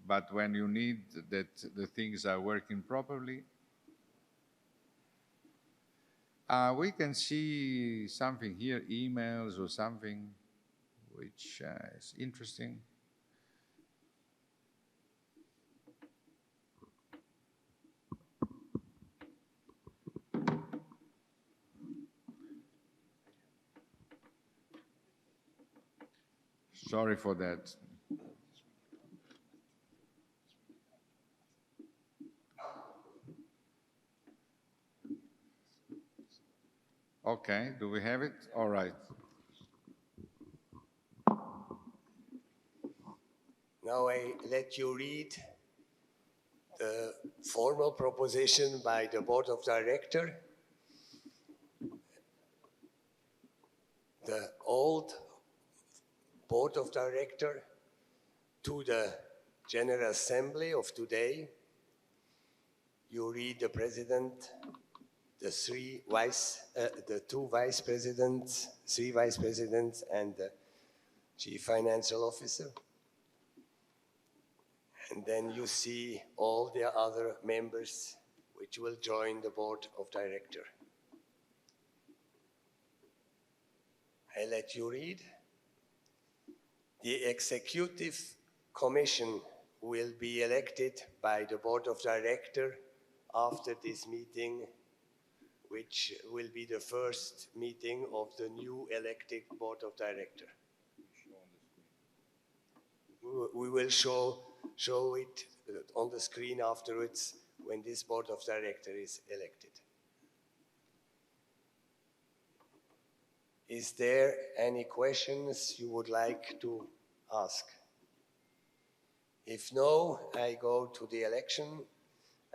but when you need that the things are working properly, we can see something here, emails or something, which is interesting. Sorry for that. Okay, do we have it? All right. Now I let you read the formal proposition by the Board of Directors. The old Board of Directors to the General Assembly of today. You read the President, the two Vice Presidents, three Vice Presidents, and the Chief Financial Officer. And then you see all the other members which will join the Board of Directors. I let you read. The Executive Commission will be elected by the Board of Directors after this meeting, which will be the first meeting of the new elected Board of Directors. We will show it on the screen afterwards when this Board of Directors is elected. Is there any questions you would like to ask? If no, I go to the election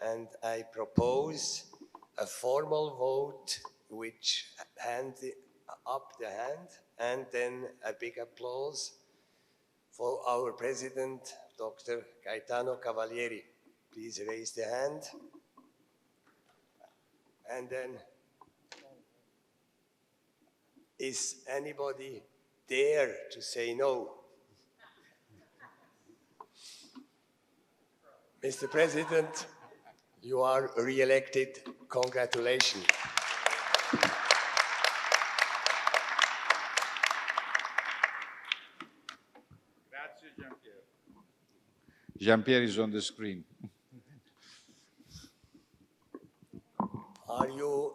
and I propose a formal vote which hand up the hand and then a big applause for our President, Dr. Gaetano Cavalieri. Please raise the hand. And then, is anybody dare to say no? Mr. President, you are re-elected. Congratulations. Grazie, Jean-Pierre. Jean-Pierre is on the screen. Are you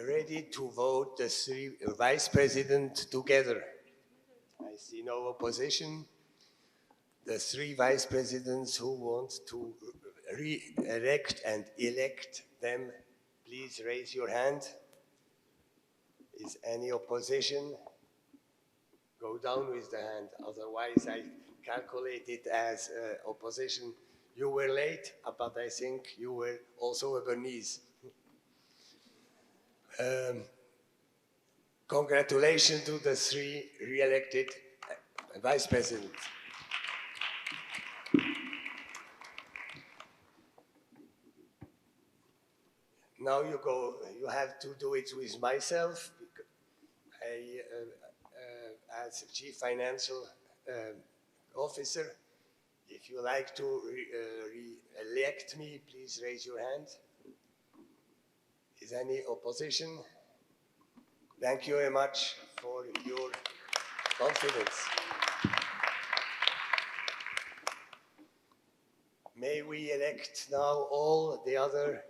ready to vote the three Vice Presidents together? I see no opposition. The three Vice Presidents who want to re-elect and elect them, please raise your hand. Is any opposition? Go down with the hand, otherwise I calculate it as opposition. You were late, but I think you were also a Bernese. Congratulations to the three re-elected Vice Presidents. Now you have to do it with myself. As Chief Financial Officer, if you like to re-elect me, please raise your hand. Is any opposition? Thank you very much for your confidence. May we elect now all the other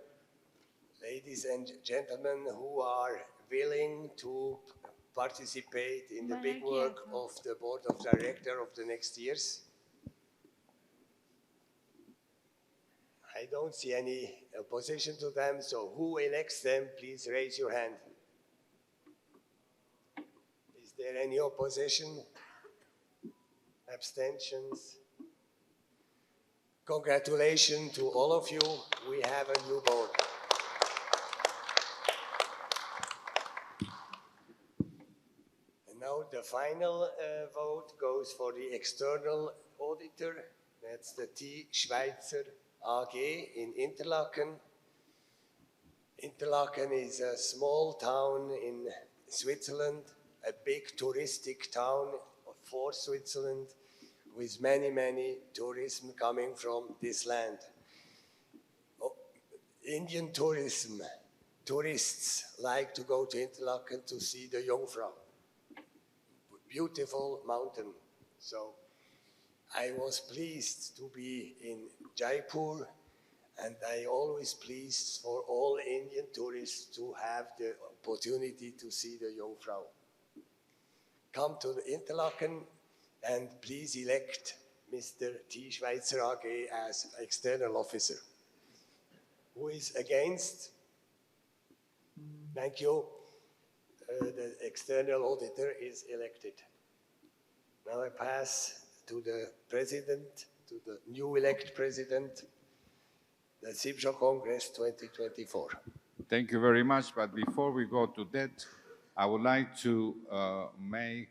ladies and gentlemen who are willing to participate in the big work of the Board of Directors of the next years? I don't see any opposition to them, so who elects them? Please raise your hand. Is there any opposition? Abstentions? Congratulations to all of you. We have a new board. And now the final vote goes for the external auditor. That's the CIBJO AG in Interlaken. Interlaken is a small town in Switzerland, a big touristic town for Switzerland, with many, many tourism coming from this land. Indian tourism, tourists like to go to Interlaken to see the Jungfrau, beautiful mountain. So I was pleased to be in Jaipur, and I always pleased for all Indian tourists to have the opportunity to see the Jungfrau. Come to the Interlaken and please elect Mr. CIBJO AG as external officer. Who is against? Thank you. The external auditor is elected. Now I pass to the president, to the new elect president, the CIBJO Congress 2024. Thank you very much. But before we go to that, I would like to make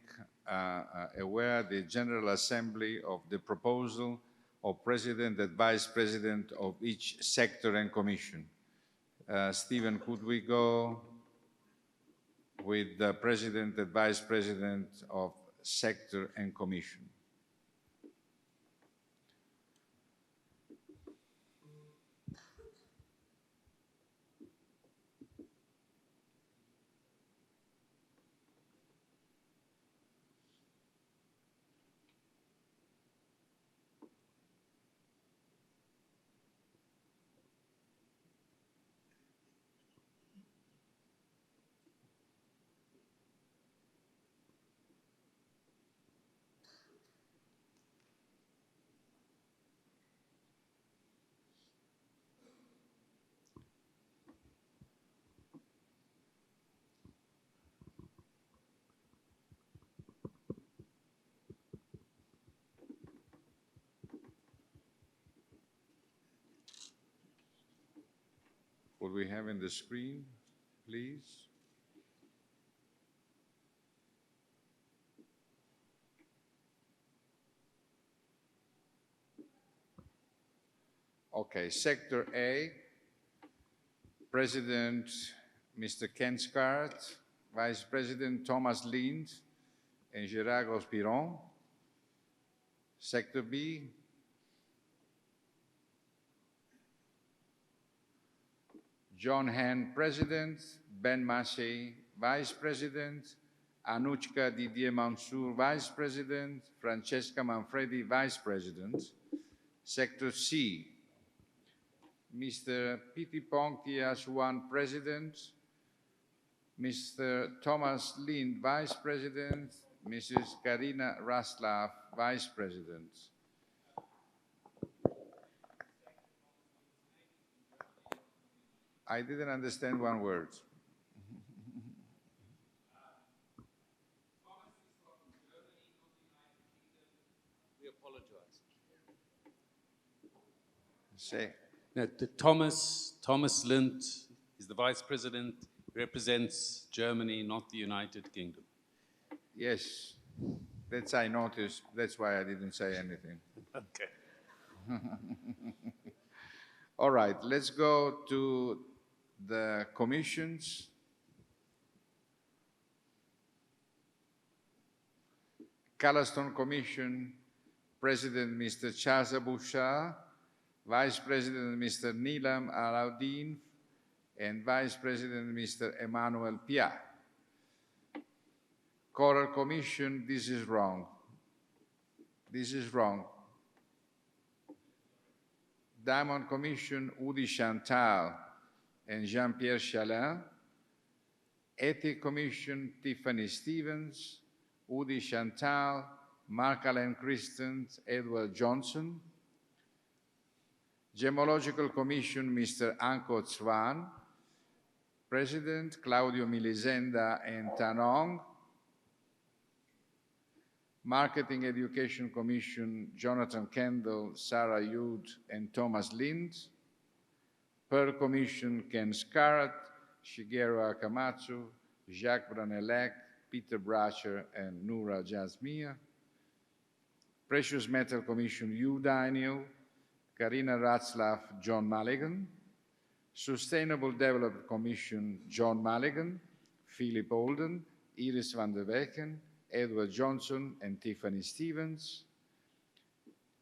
aware the General Assembly of the proposal of President and Vice President of each sector and commission. Stephen, could we go with the President and Vice President of sector and commission? What we have in the screen, please. Okay, Sector A, President Mr. Ken Scarratt, Vice President Thomas Lind and Gérard Grospiron. Sector B, John Hann, President, Ben Massey, Vice President, Anuchka Didier Mansour, Vice President, Francesca Manfredi, Vice President. Sector C, Mr. Pitipong Tiasuan, President, Mr. Thomas Lind, Vice President, Mrs. Karina Raslav, Vice President. I didn't understand one word. We apologize. Say. No, Thomas Lind is the Vice President, represents Germany, not the United Kingdom. Yes, that's I noticed. That's why I didn't say anything. Okay. All right, let's go to the commissions. Callaston Commission, President Mr. Charles Bouchard, Vice President Mr. Nilam Alauddin, and Vice President Mr. Emmanuel Pia. Coral Commission, this is wrong. This is wrong. Diamond Commission, Udi Chantal and Jean-Pierre Chalin. Ethics Commission, Tiffany Stevens, Udi Chantal, Marc-Alain Christen, Edward Johnson. Gemological Commission, Mr. Anko Zwan, President Claudio Milisenda and Tanong. Marketing Education Commission, Jonathan Kendall, Sarah Yud, and Thomas Lind. Pearl Commission, Ken Scarratt, Shigeru Akamatsu, Jacques Branelec, Peter Bracher, and Noura Jasmia. Precious Metal Commission, Hugh Daniel, Karina Ratzlaff, John Mulligan. Sustainable Development Commission, John Mulligan, Philip Olden, Iris van der Wecken, Edward Johnson, and Tiffany Stevens.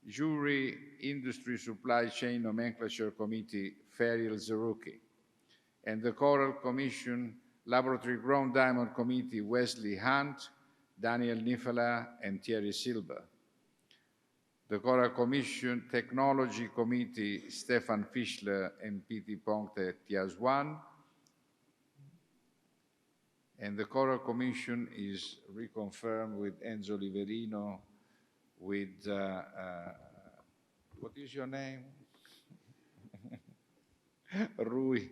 Jury Industry Supply Chain Nomenclature Committee, Feriel Zerouki. And the Coral Commission, Laboratory Grown Diamond Committee, Wesley Hunt, Daniel Nifela, and Thierry Silva. The Coral Commission Technology Committee, Stefan Fischler and Piti Ponte Tiazwan. And the Coral Commission is reconfirmed with Enzo Liverino, with, what is your name? Rui,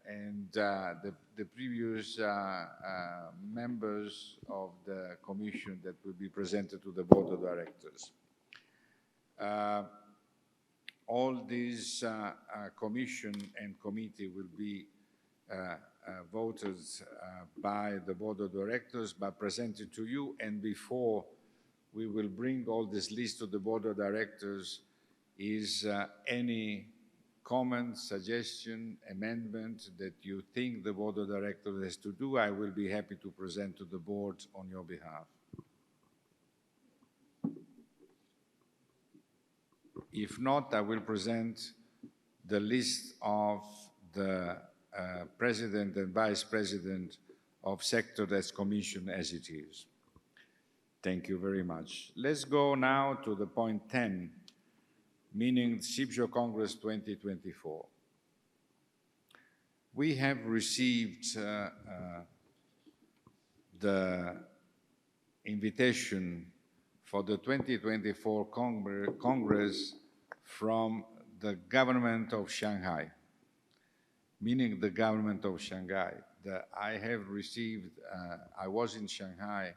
and the previous members of the commission that will be presented to the board of directors. All these commission and committee will be voted by the board of directors, but presented to you, and before we will bring all this list to the board of directors is any comment, suggestion, amendment that you think the board of directors has to do, I will be happy to present to the board on your behalf. If not, I will present the list of the president and vice president of sector that's commissioned as it is. Thank you very much. Let's go now to the point 10, meaning CIBJO Congress 2024. We have received the invitation for the 2024 Congress from the government of Shanghai, meaning the government of Shanghai. I have received, I was in Shanghai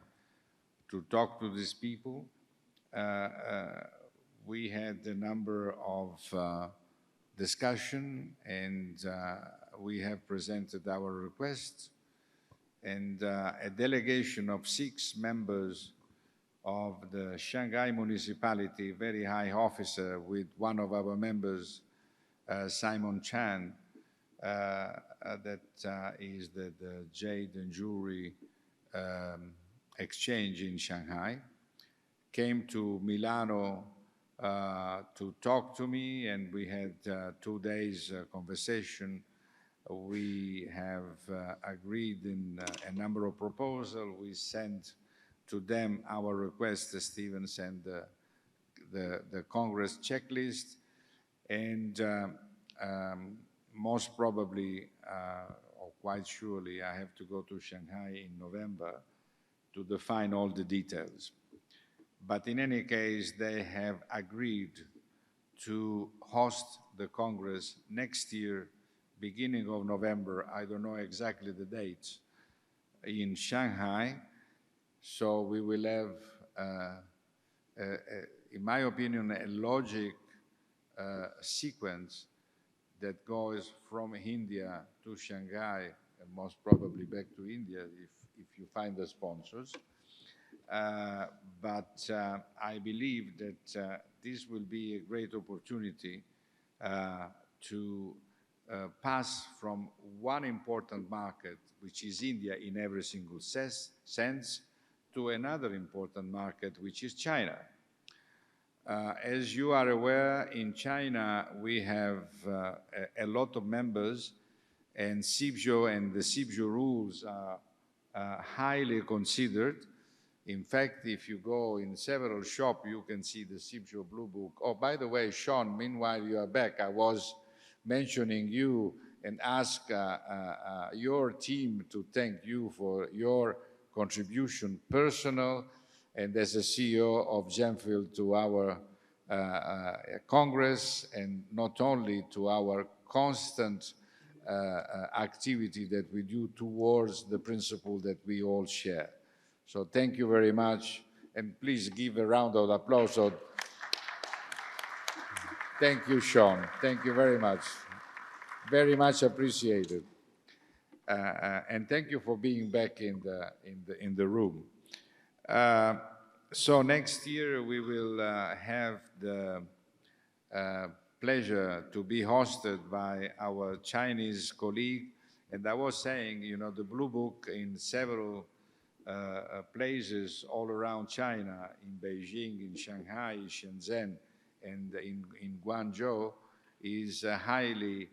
to talk to these people. We had a number of discussion, and we have presented our requests, and a delegation of 6 members of the Shanghai municipality, very high officer, with one of our members, Simon Chan, that is the Jade and Jewellery exchange in Shanghai, came to Milano to talk to me, and we had 2 days conversation. We have agreed in a number of proposals. We sent to them our request, Stephen sent the Congress checklist, and most probably, or quite surely, I have to go to Shanghai in November to define all the details. But in any case, they have agreed to host the Congress next year, beginning of November. I don't know exactly the dates, in Shanghai. So we will have, in my opinion, a logic sequence that goes from India to Shanghai, and most probably back to India if you find the sponsors. But I believe that this will be a great opportunity to pass from one important market, which is India in every single sense, to another important market, which is China. As you are aware, in China, we have a lot of members, and CIBJO and the CIBJO rules are highly considered. In fact, if you go in several shops, you can see the CIBJO Blue Book. Oh, by the way, Sean, meanwhile you are back, I was mentioning you and ask your team to thank you for your contribution, personal and as a CEO of Gemfield, to our Congress, and not only to our constant activity that we do towards the principle that we all share. So thank you very much, and please give a round of applause. So, thank you, Sean. Thank you very much. Very much appreciated. And thank you for being back in the room. So next year we will have the pleasure to be hosted by our Chinese colleague. And I was saying, you know, the Blue Book in several places all around China, in Beijing, in Shanghai, Shenzhen, and in Guangzhou, is highly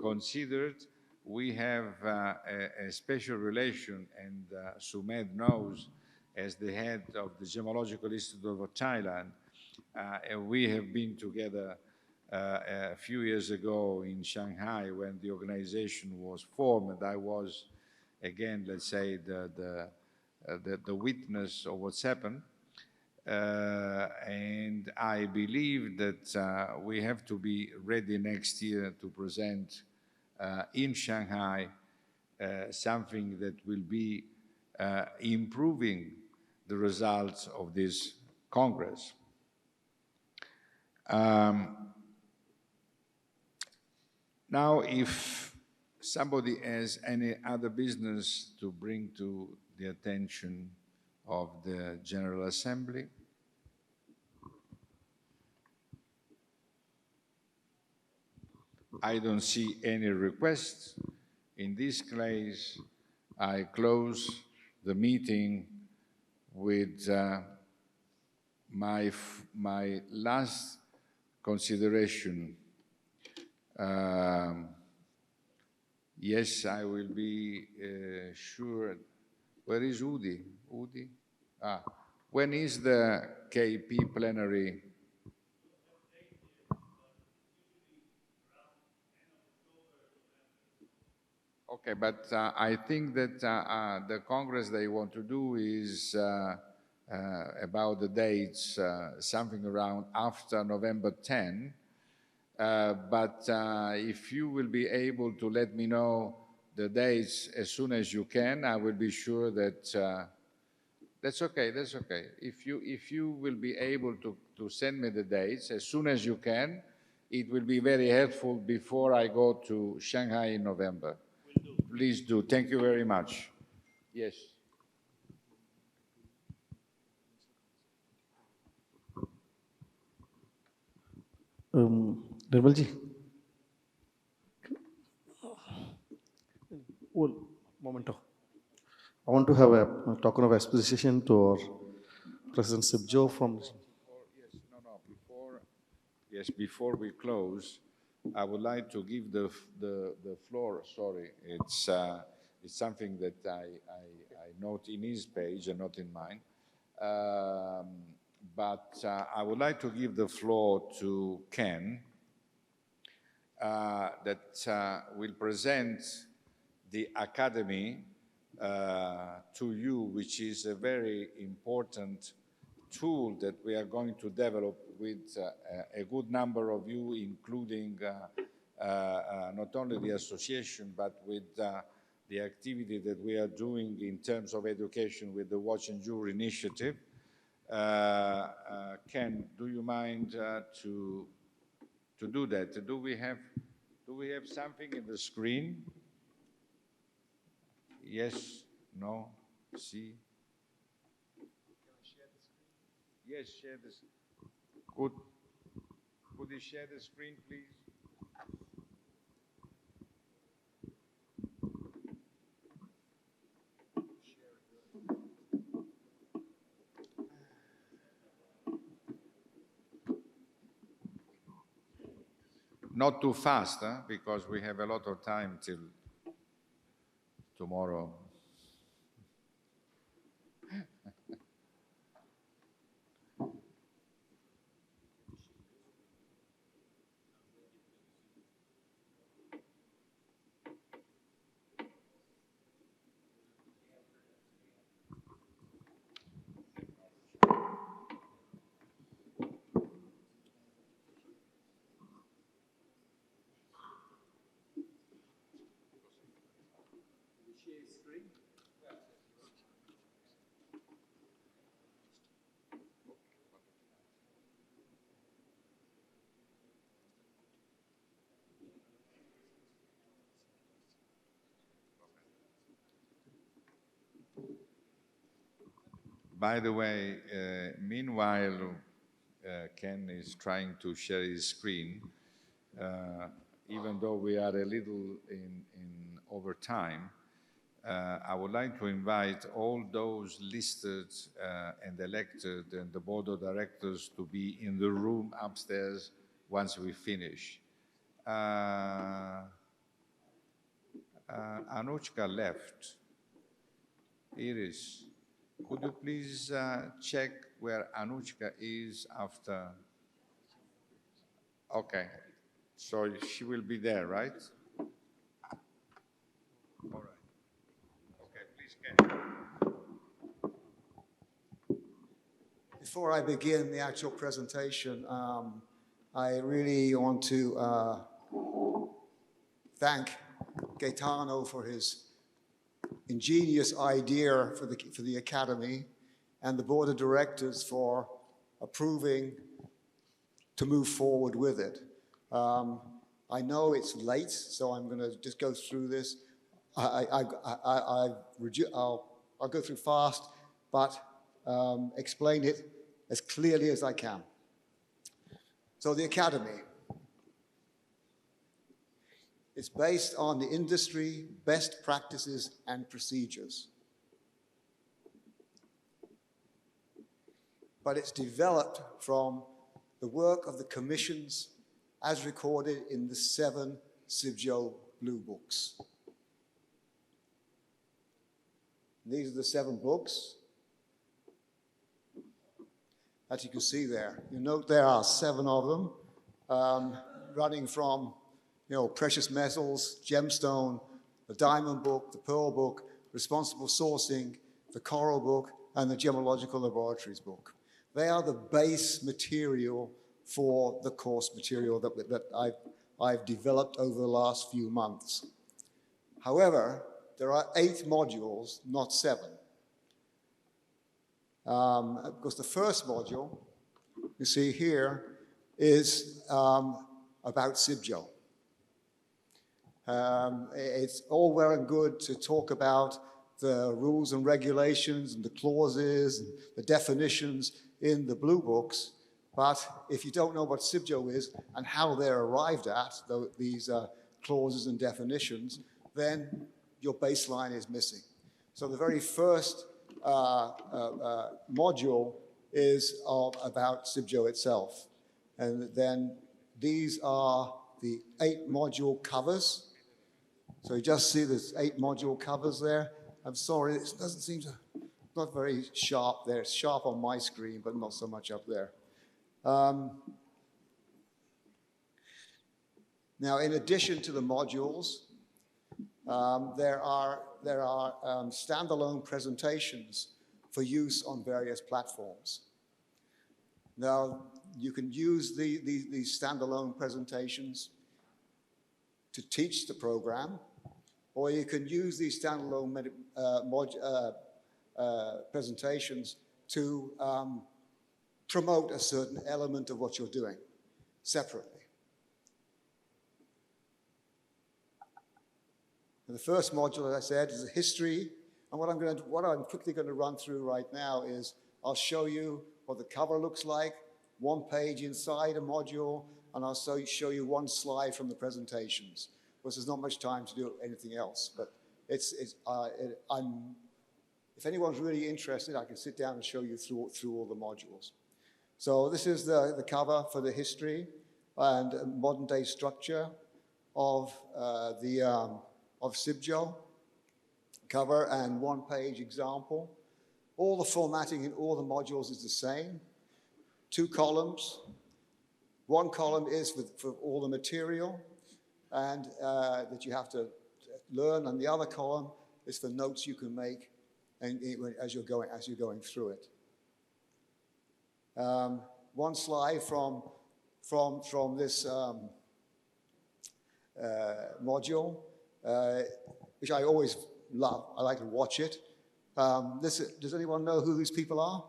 considered. We have a special relation, and Sumed knows, as the head of the Gemological Institute of Thailand, and we have been together a few years ago in Shanghai when the organization was formed, and I was, again, let's say, the witness of what's happened. And I believe that we have to be ready next year to present in Shanghai something that will be improving the results of this Congress. Now, if somebody has any other business to bring to the attention of the General Assembly, I don't see any requests. In this case, I close the meeting with my last consideration. Yes, I will be sure. Where is Udi? Udi? When is the KP plenary? Okay, but I think that the Congress they want to do is about the dates, something around after November 10. But if you will be able to let me know the dates as soon as you can, I will be sure that that's okay. That's okay. If you will be able to send me the dates as soon as you can, it will be very helpful before I go to Shanghai in November. Please do. Thank you very much. Yes. Nirmalji. One momento. I want to have a token of appreciation to our President CIBJO from. Before we close, I would like to give the floor. Sorry, it's something that I note in his page and not in mine. But I would like to give the floor to Ken, that will present the Academy to you, which is a very important tool that we are going to develop with a good number of you, including not only the association, but with the activity that we are doing in terms of education with the Watch and Jewelry Initiative. Ken, do you mind to do that? Do we have something in the screen? Yes, no, see? Yes, share this. Could you share the screen, please? Not too fast, because we have a lot of time till tomorrow. By the way, meanwhile, Ken is trying to share his screen. Even though we are a little in over time, I would like to invite all those listed and elected and the board of directors to be in the room upstairs once we finish. Anushka left. Iris, could you please check where Anushka is after? Okay, so she will be there, right? All right. Okay, please, Ken. Before I begin the actual presentation, I really want to thank Gaetano for his ingenious idea for the Academy and the Board of Directors for approving to move forward with it. I know it's late, so I'm going to just go through this. I'll go through fast, but explain it as clearly as I can. So the Academy. It's based on the industry, best practices, and procedures. But it's developed from the work of the commissions as recorded in the 7 CIBJO Blue Books. And these are the 7 books that you can see there. You note there are 7 of them, running from precious metals, gemstone, the diamond book, the pearl book, responsible sourcing, the coral book, and the gemological laboratories book. They are the base material for the course material that I've developed over the last few months. However, there are 8 modules, not 7. Because the first module, you see here, is about CIBJO. It's all well and good to talk about the rules and regulations and the clauses and the definitions in the blue books, but if you don't know what CIBJO is and how they're arrived at, these clauses and definitions, then your baseline is missing. So the very first module is about CIBJO itself. And then these are the 8 module covers. So you just see there's 8 module covers there. I'm sorry, it doesn't seem to, not very sharp there. It's sharp on my screen, but not so much up there. Now, in addition to the modules, there are standalone presentations for use on various platforms. Now, you can use these standalone presentations to teach the program, or you can use these standalone presentations to promote a certain element of what you're doing separately. And the first module, as I said, is a history. And what I'm quickly going to run through right now is I'll show you what the cover looks like, 1 page inside a module, and I'll show you 1 slide from the presentations. Because there's not much time to do anything else. But if anyone's really interested, I can sit down and show you through all the modules. So this is the cover for the history and modern day structure of CIBJO. Cover and 1 page example. All the formatting in all the modules is the same. 2 columns. 1 column is for all the material and that you have to learn, and the other column is for notes you can make as you're going through it. 1 slide from this module, which I always love. I like to watch it. Does anyone know who these people are?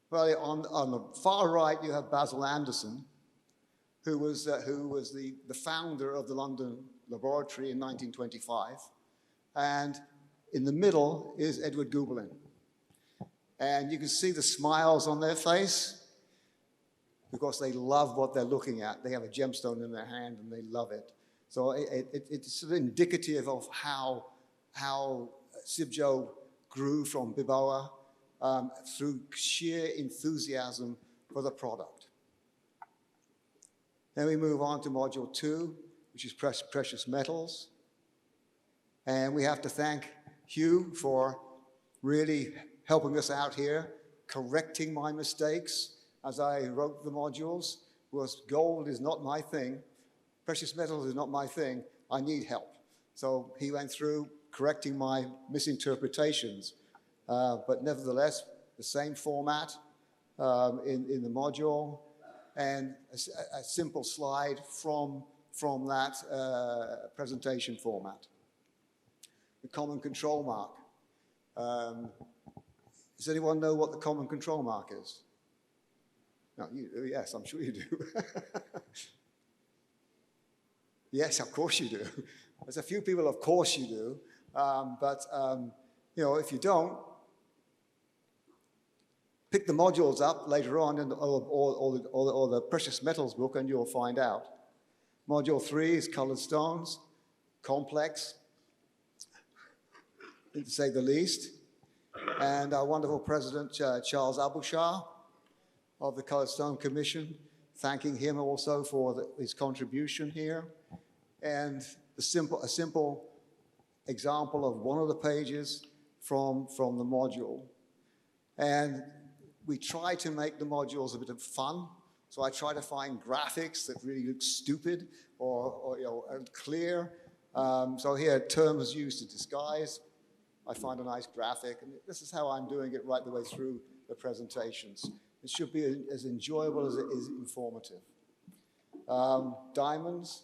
Well, on the far right, you have Basil Anderson, who was the founder of the London Laboratory in 1925. And in the middle is Edward Gubelin. And you can see the smiles on their face because they love what they're looking at. They have a gemstone in their hand and they love it. So it's sort of indicative of how CIBJO grew from BIBOA through sheer enthusiasm for the product. Then we move on to Module 2, which is precious metals. And we have to thank Hugh for really helping us out here, correcting my mistakes as I wrote the modules. Was gold is not my thing, precious metals is not my thing, I need help. So he went through correcting my misinterpretations. But nevertheless, the same format in the module, and a simple slide from that presentation format. The common control mark. Does anyone know what the common control mark is? No, yes, I'm sure you do. Yes, of course you do. There's a few people, of course you do. But if you don't, pick the modules up later on or the precious metals book and you'll find out. Module 3 is colored stones, complex, to say the least. And our wonderful president, Charles Abouchar of the Colored Stone Commission, thanking him also for his contribution here. And a simple example of one of the pages from the module. And we try to make the modules a bit of fun. So I try to find graphics that really look stupid or clear. So here, terms used to disguise. I find a nice graphic, and this is how I'm doing it right the way through the presentations. It should be as enjoyable as it is informative. Diamonds,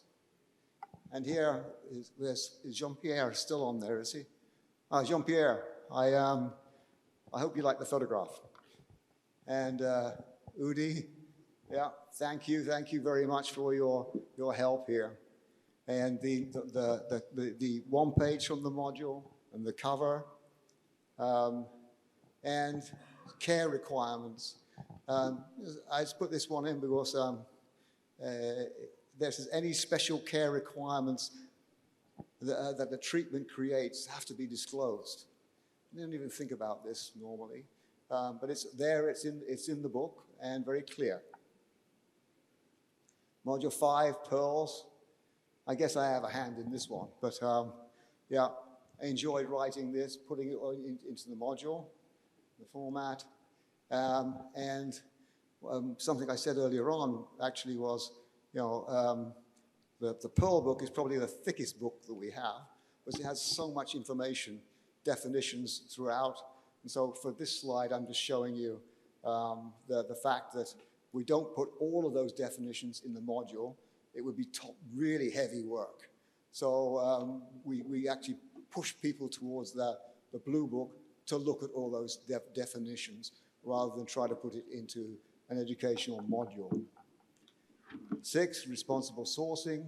and here is Jean-Pierre still on there, is he? Jean-Pierre, I hope you like the photograph. And Udi, yeah, thank you very much for your help here. And the one page from the module, and the cover, and care requirements. I just put this one in because there's any special care requirements that the treatment creates have to be disclosed. I didn't even think about this normally, but it's there, it's in the book, and very clear. Module 5, pearls. I guess I have a hand in this one, but yeah. I enjoyed writing this, putting it into the module, the format, and something I said earlier on actually was, the Pearl book is probably the thickest book that we have, because it has so much information, definitions throughout. And so for this slide, I'm just showing you the fact that we don't put all of those definitions in the module. It would be really heavy work. So we actually push people towards the blue book to look at all those definitions rather than try to put it into an educational module. 6, responsible sourcing.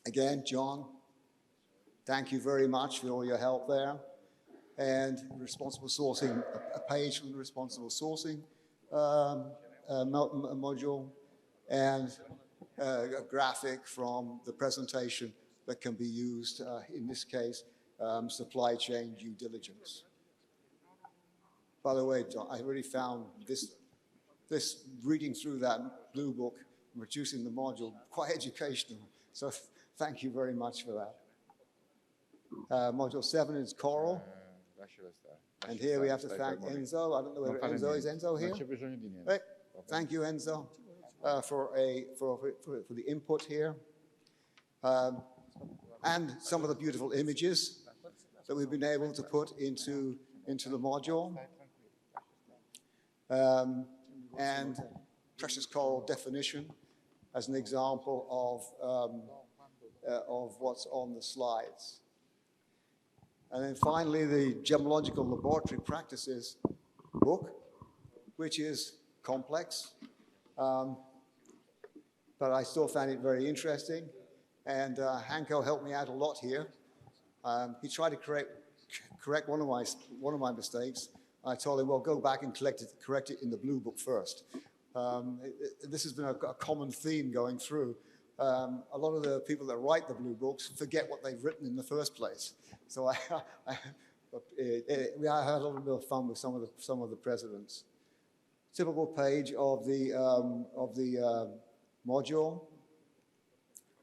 Again, John, thank you very much for all your help there. And responsible sourcing, a page from the responsible sourcing module, and a graphic from the presentation that can be used, in this case, supply chain due diligence. By the way, John, I really found this reading through that blue book and producing the module quite educational. So thank you very much for that. Module 7 is coral. And here we have to thank Enzo. I don't know whether Enzo is here. Right. Thank you, Enzo, for the input here. And some of the beautiful images that we've been able to put into the module. And precious coral definition as an example of what's on the slides. And then finally, the Gemological Laboratory Practices book, which is complex, but I still found it very interesting. And Hanko helped me out a lot here. He tried to correct one of my mistakes. I told him, well, go back and correct it in the blue book first. This has been a common theme going through. A lot of the people that write the blue books forget what they've written in the first place. So I had a little bit of fun with some of the presidents. Typical page of the module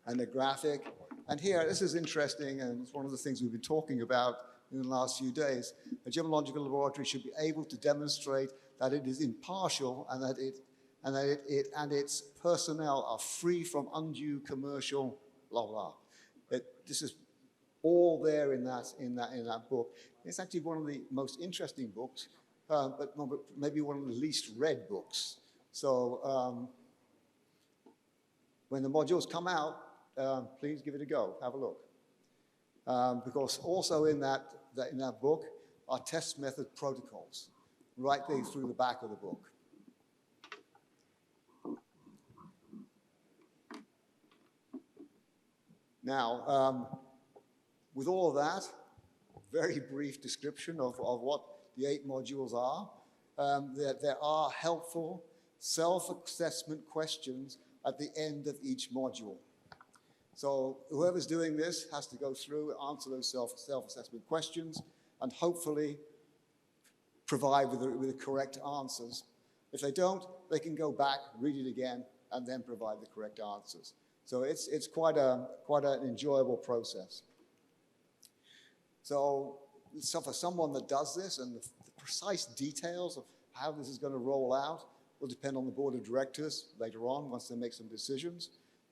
and the graphic. And here, this is interesting, and it's one of the things we've been talking about in the last few days. A gemological laboratory should be able to demonstrate that it is impartial and that it and its personnel are free from undue commercial blah blah. This is all there in that book. It's actually one of the most interesting books, but maybe one of the least read books. So when the modules come out, please give it a go. Have a look, because also in that book are test method protocols, right there through the back of the book. Now, with all of that, very brief description of what the 8 modules are. There are helpful self-assessment questions at the end of each module. So whoever's doing this has to go through and answer those self-assessment questions and hopefully provide with the correct answers. If they don't, they can go back, read it again, and then provide the correct answers. So it's quite an enjoyable process. So for someone that does this, and the precise details of how this is going to roll out will depend on the board of directors later on once they make some decisions.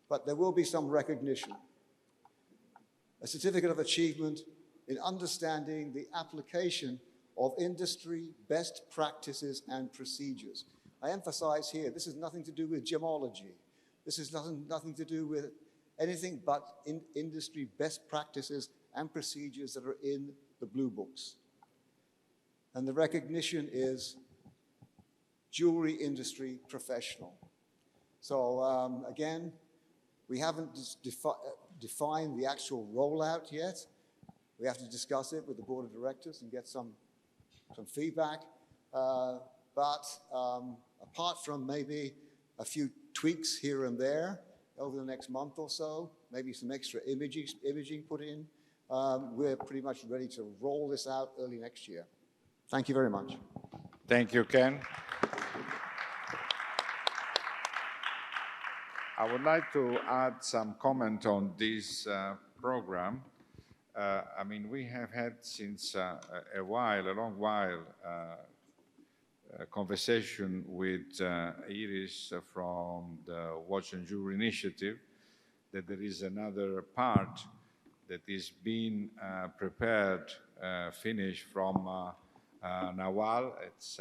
But there will be some recognition. A certificate of achievement in understanding the application of industry best practices and procedures. I emphasize here, this is nothing to do with gemology. This is nothing to do with anything but industry best practices and procedures that are in the blue books. And the recognition is jewelry industry professional. So again, we haven't defined the actual rollout yet. We have to discuss it with the board of directors and get some feedback. But apart from maybe a few tweaks here and there over the next month or so, maybe some extra imaging put in, we're pretty much ready to roll this out early next year. Thank you very much. Thank you, Ken. I would like to add some comment on this program. I mean, we have had since a long while, a conversation with Iris from the Watch and Jewelry Initiative, that there is another part that is being prepared, finished from Nawal. It's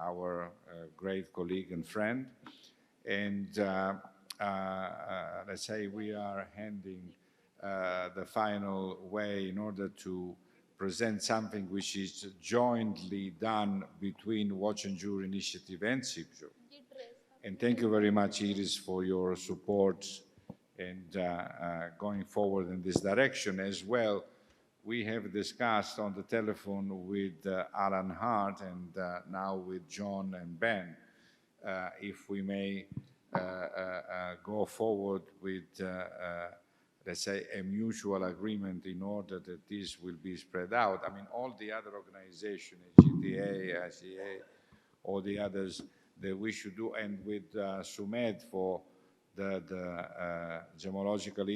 our great colleague and friend. And let's say we are handing the final way in order to present something which is jointly done between Watch and Jewelry Initiative and CIBJO. And thank you very much, Iris, for your support and going forward in this direction. As well, we have discussed on the telephone with Alan Hart and now with John and Ben, if we may go forward with let's say, a mutual agreement in order that this will be spread out. I mean, all the other organizations, GTA, ICA, all the others that we should do, and with SUMED for the Gemological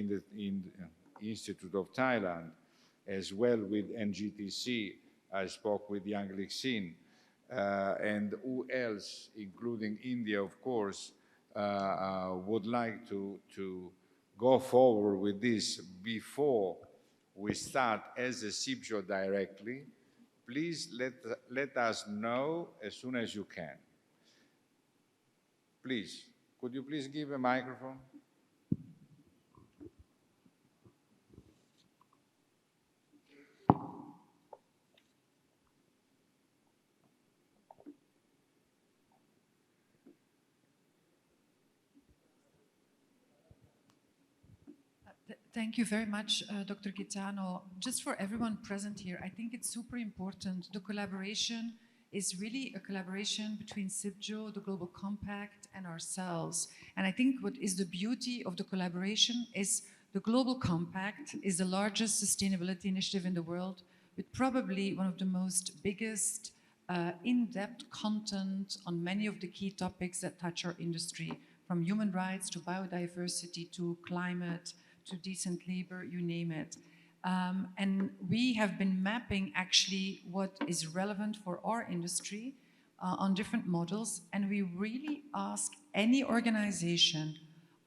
Institute of Thailand, as well with NGTC. I spoke with Yang Lixin, and who else, including India, of course, would like to go forward with this before we start as a CIBJO directly. Please let us know as soon as you can. Please, could you please give a microphone? Thank you very much, Dr. Gaetano. Just for everyone present here, I think it's super important. The collaboration is really a collaboration between CIBJO, the Global Compact, and ourselves. And I think what is the beauty of the collaboration is the Global Compact is the largest sustainability initiative in the world, with probably one of the most biggest in-depth content on many of the key topics that touch our industry, from human rights to biodiversity to climate, to decent labor, you name it. And we have been mapping actually what is relevant for our industry on different models. And we really ask any organization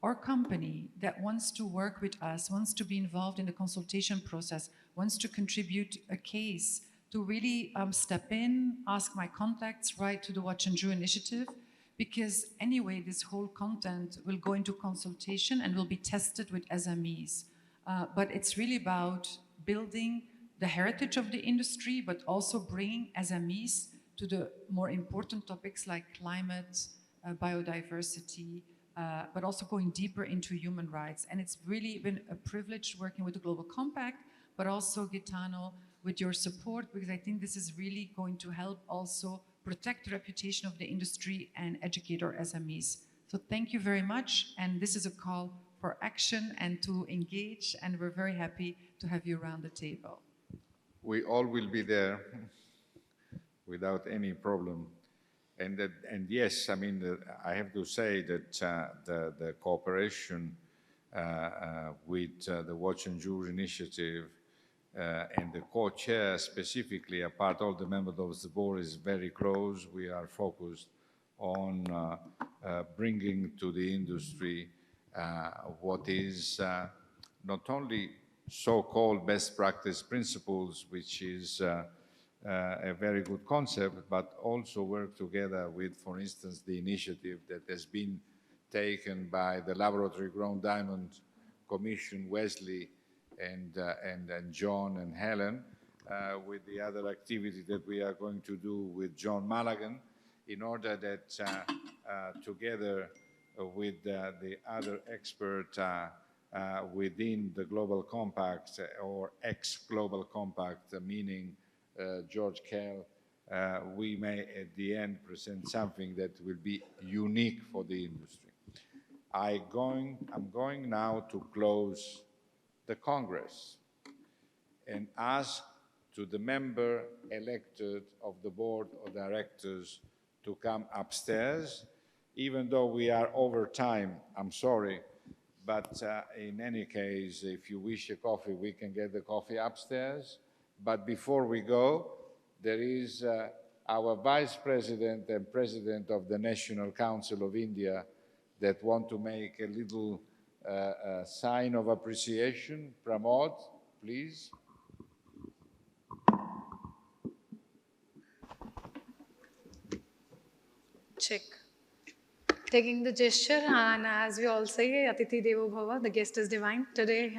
or company that wants to work with us, wants to be involved in the consultation process, wants to contribute a case, to really step in, ask my contacts, write to the Watch and Drew initiative, because anyway, this whole content will go into consultation and will be tested with SMEs. But it's really about building the heritage of the industry, but also bringing SMEs to the more important topics like climate, biodiversity, but also going deeper into human rights. And it's really been a privilege working with the Global Compact, but also, Gaetano, with your support, because I think this is really going to help also protect the reputation of the industry and educate our SMEs. So thank you very much. And this is a call for action and to engage. And we're very happy to have you around the table. We all will be there without any problem. And yes, I mean, I have to say that the cooperation with the Watch and Drew initiative and the co-chair specifically, apart all the members of the board, is very close. We are focused on bringing to the industry what is not only so-called best practice principles, which is a very good concept, but also work together with, for instance, the initiative that has been taken by the Laboratory Grown Diamond Commission, Wesley, and John and Helen, with the other activity that we are going to do with John Mulligan, in order that together with the other expert within the Global Compact or ex-Global Compact, meaning George Kell, we may at the end present something that will be unique for the industry. I'm going now to close the Congress and ask to the member elected of the board of directors to come upstairs. Even though we are over time, I'm sorry, but in any case, if you wish a coffee, we can get the coffee upstairs. But before we go, there is our Vice President and President of the National Council of India that want to make a little sign of appreciation. Pramod, please. Check. Taking the gesture, and as we all say, Atithi Devo Bhava, the guest is divine. Today,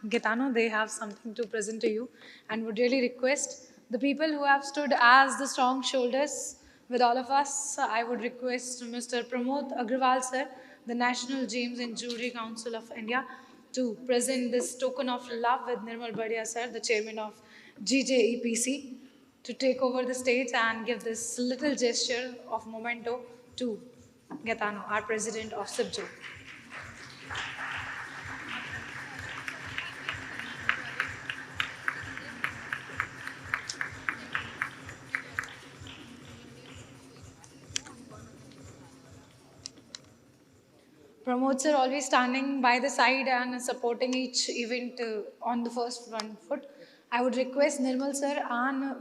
Gaetano, they have something to present to you, and would really request the people who have stood as the strong shoulders with all of us. I would request Mr. Pramod Agrawal, sir, the National Gems and Jewellery Council of India, to present this token of love with Nirmal Badia, sir, the chairman of GJEPC, to take over the stage and give this little gesture of memento to Gaetano, our president of CIBJO. Pramod sir always standing by the side and supporting each event on the first front foot. I would request Nirmal sir and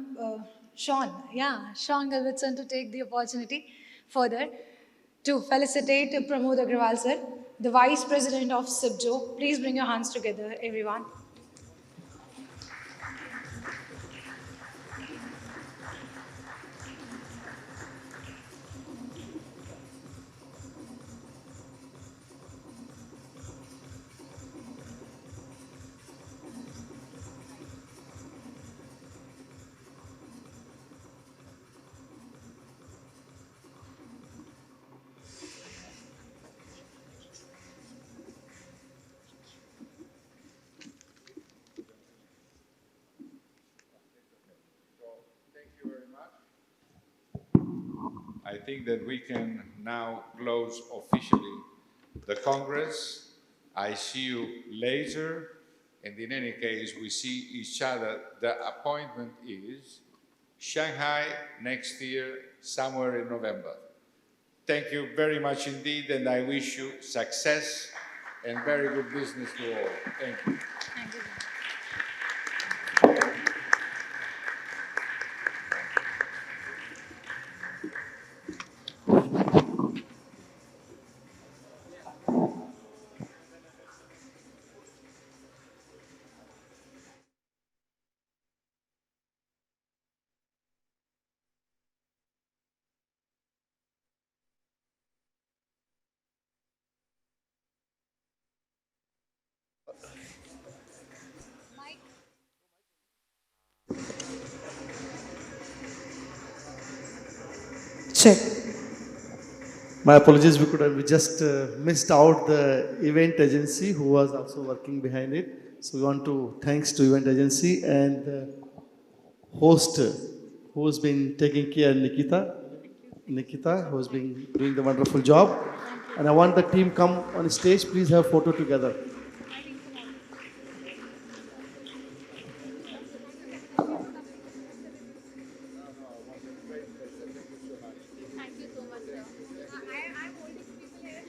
Sean Galvitson to take the opportunity further to felicitate Pramod Agrawal sir, the Vice President of CIBJO. Please bring your hands together, everyone. I think that we can now close officially the Congress. I see you later, and in any case, we see each other. The appointment is Shanghai next year, somewhere in November. Thank you very much indeed, and I wish you success and very good business to all. Thank you. Thank you. Check. My apologies, we just missed out the event agency who was also working behind it. So we want to thanks to event agency and the host who's been taking care, Nikita, who's been doing the wonderful job. And I want the team come on stage. Please have photo together. Thank you so much, sir. I'm holding people here.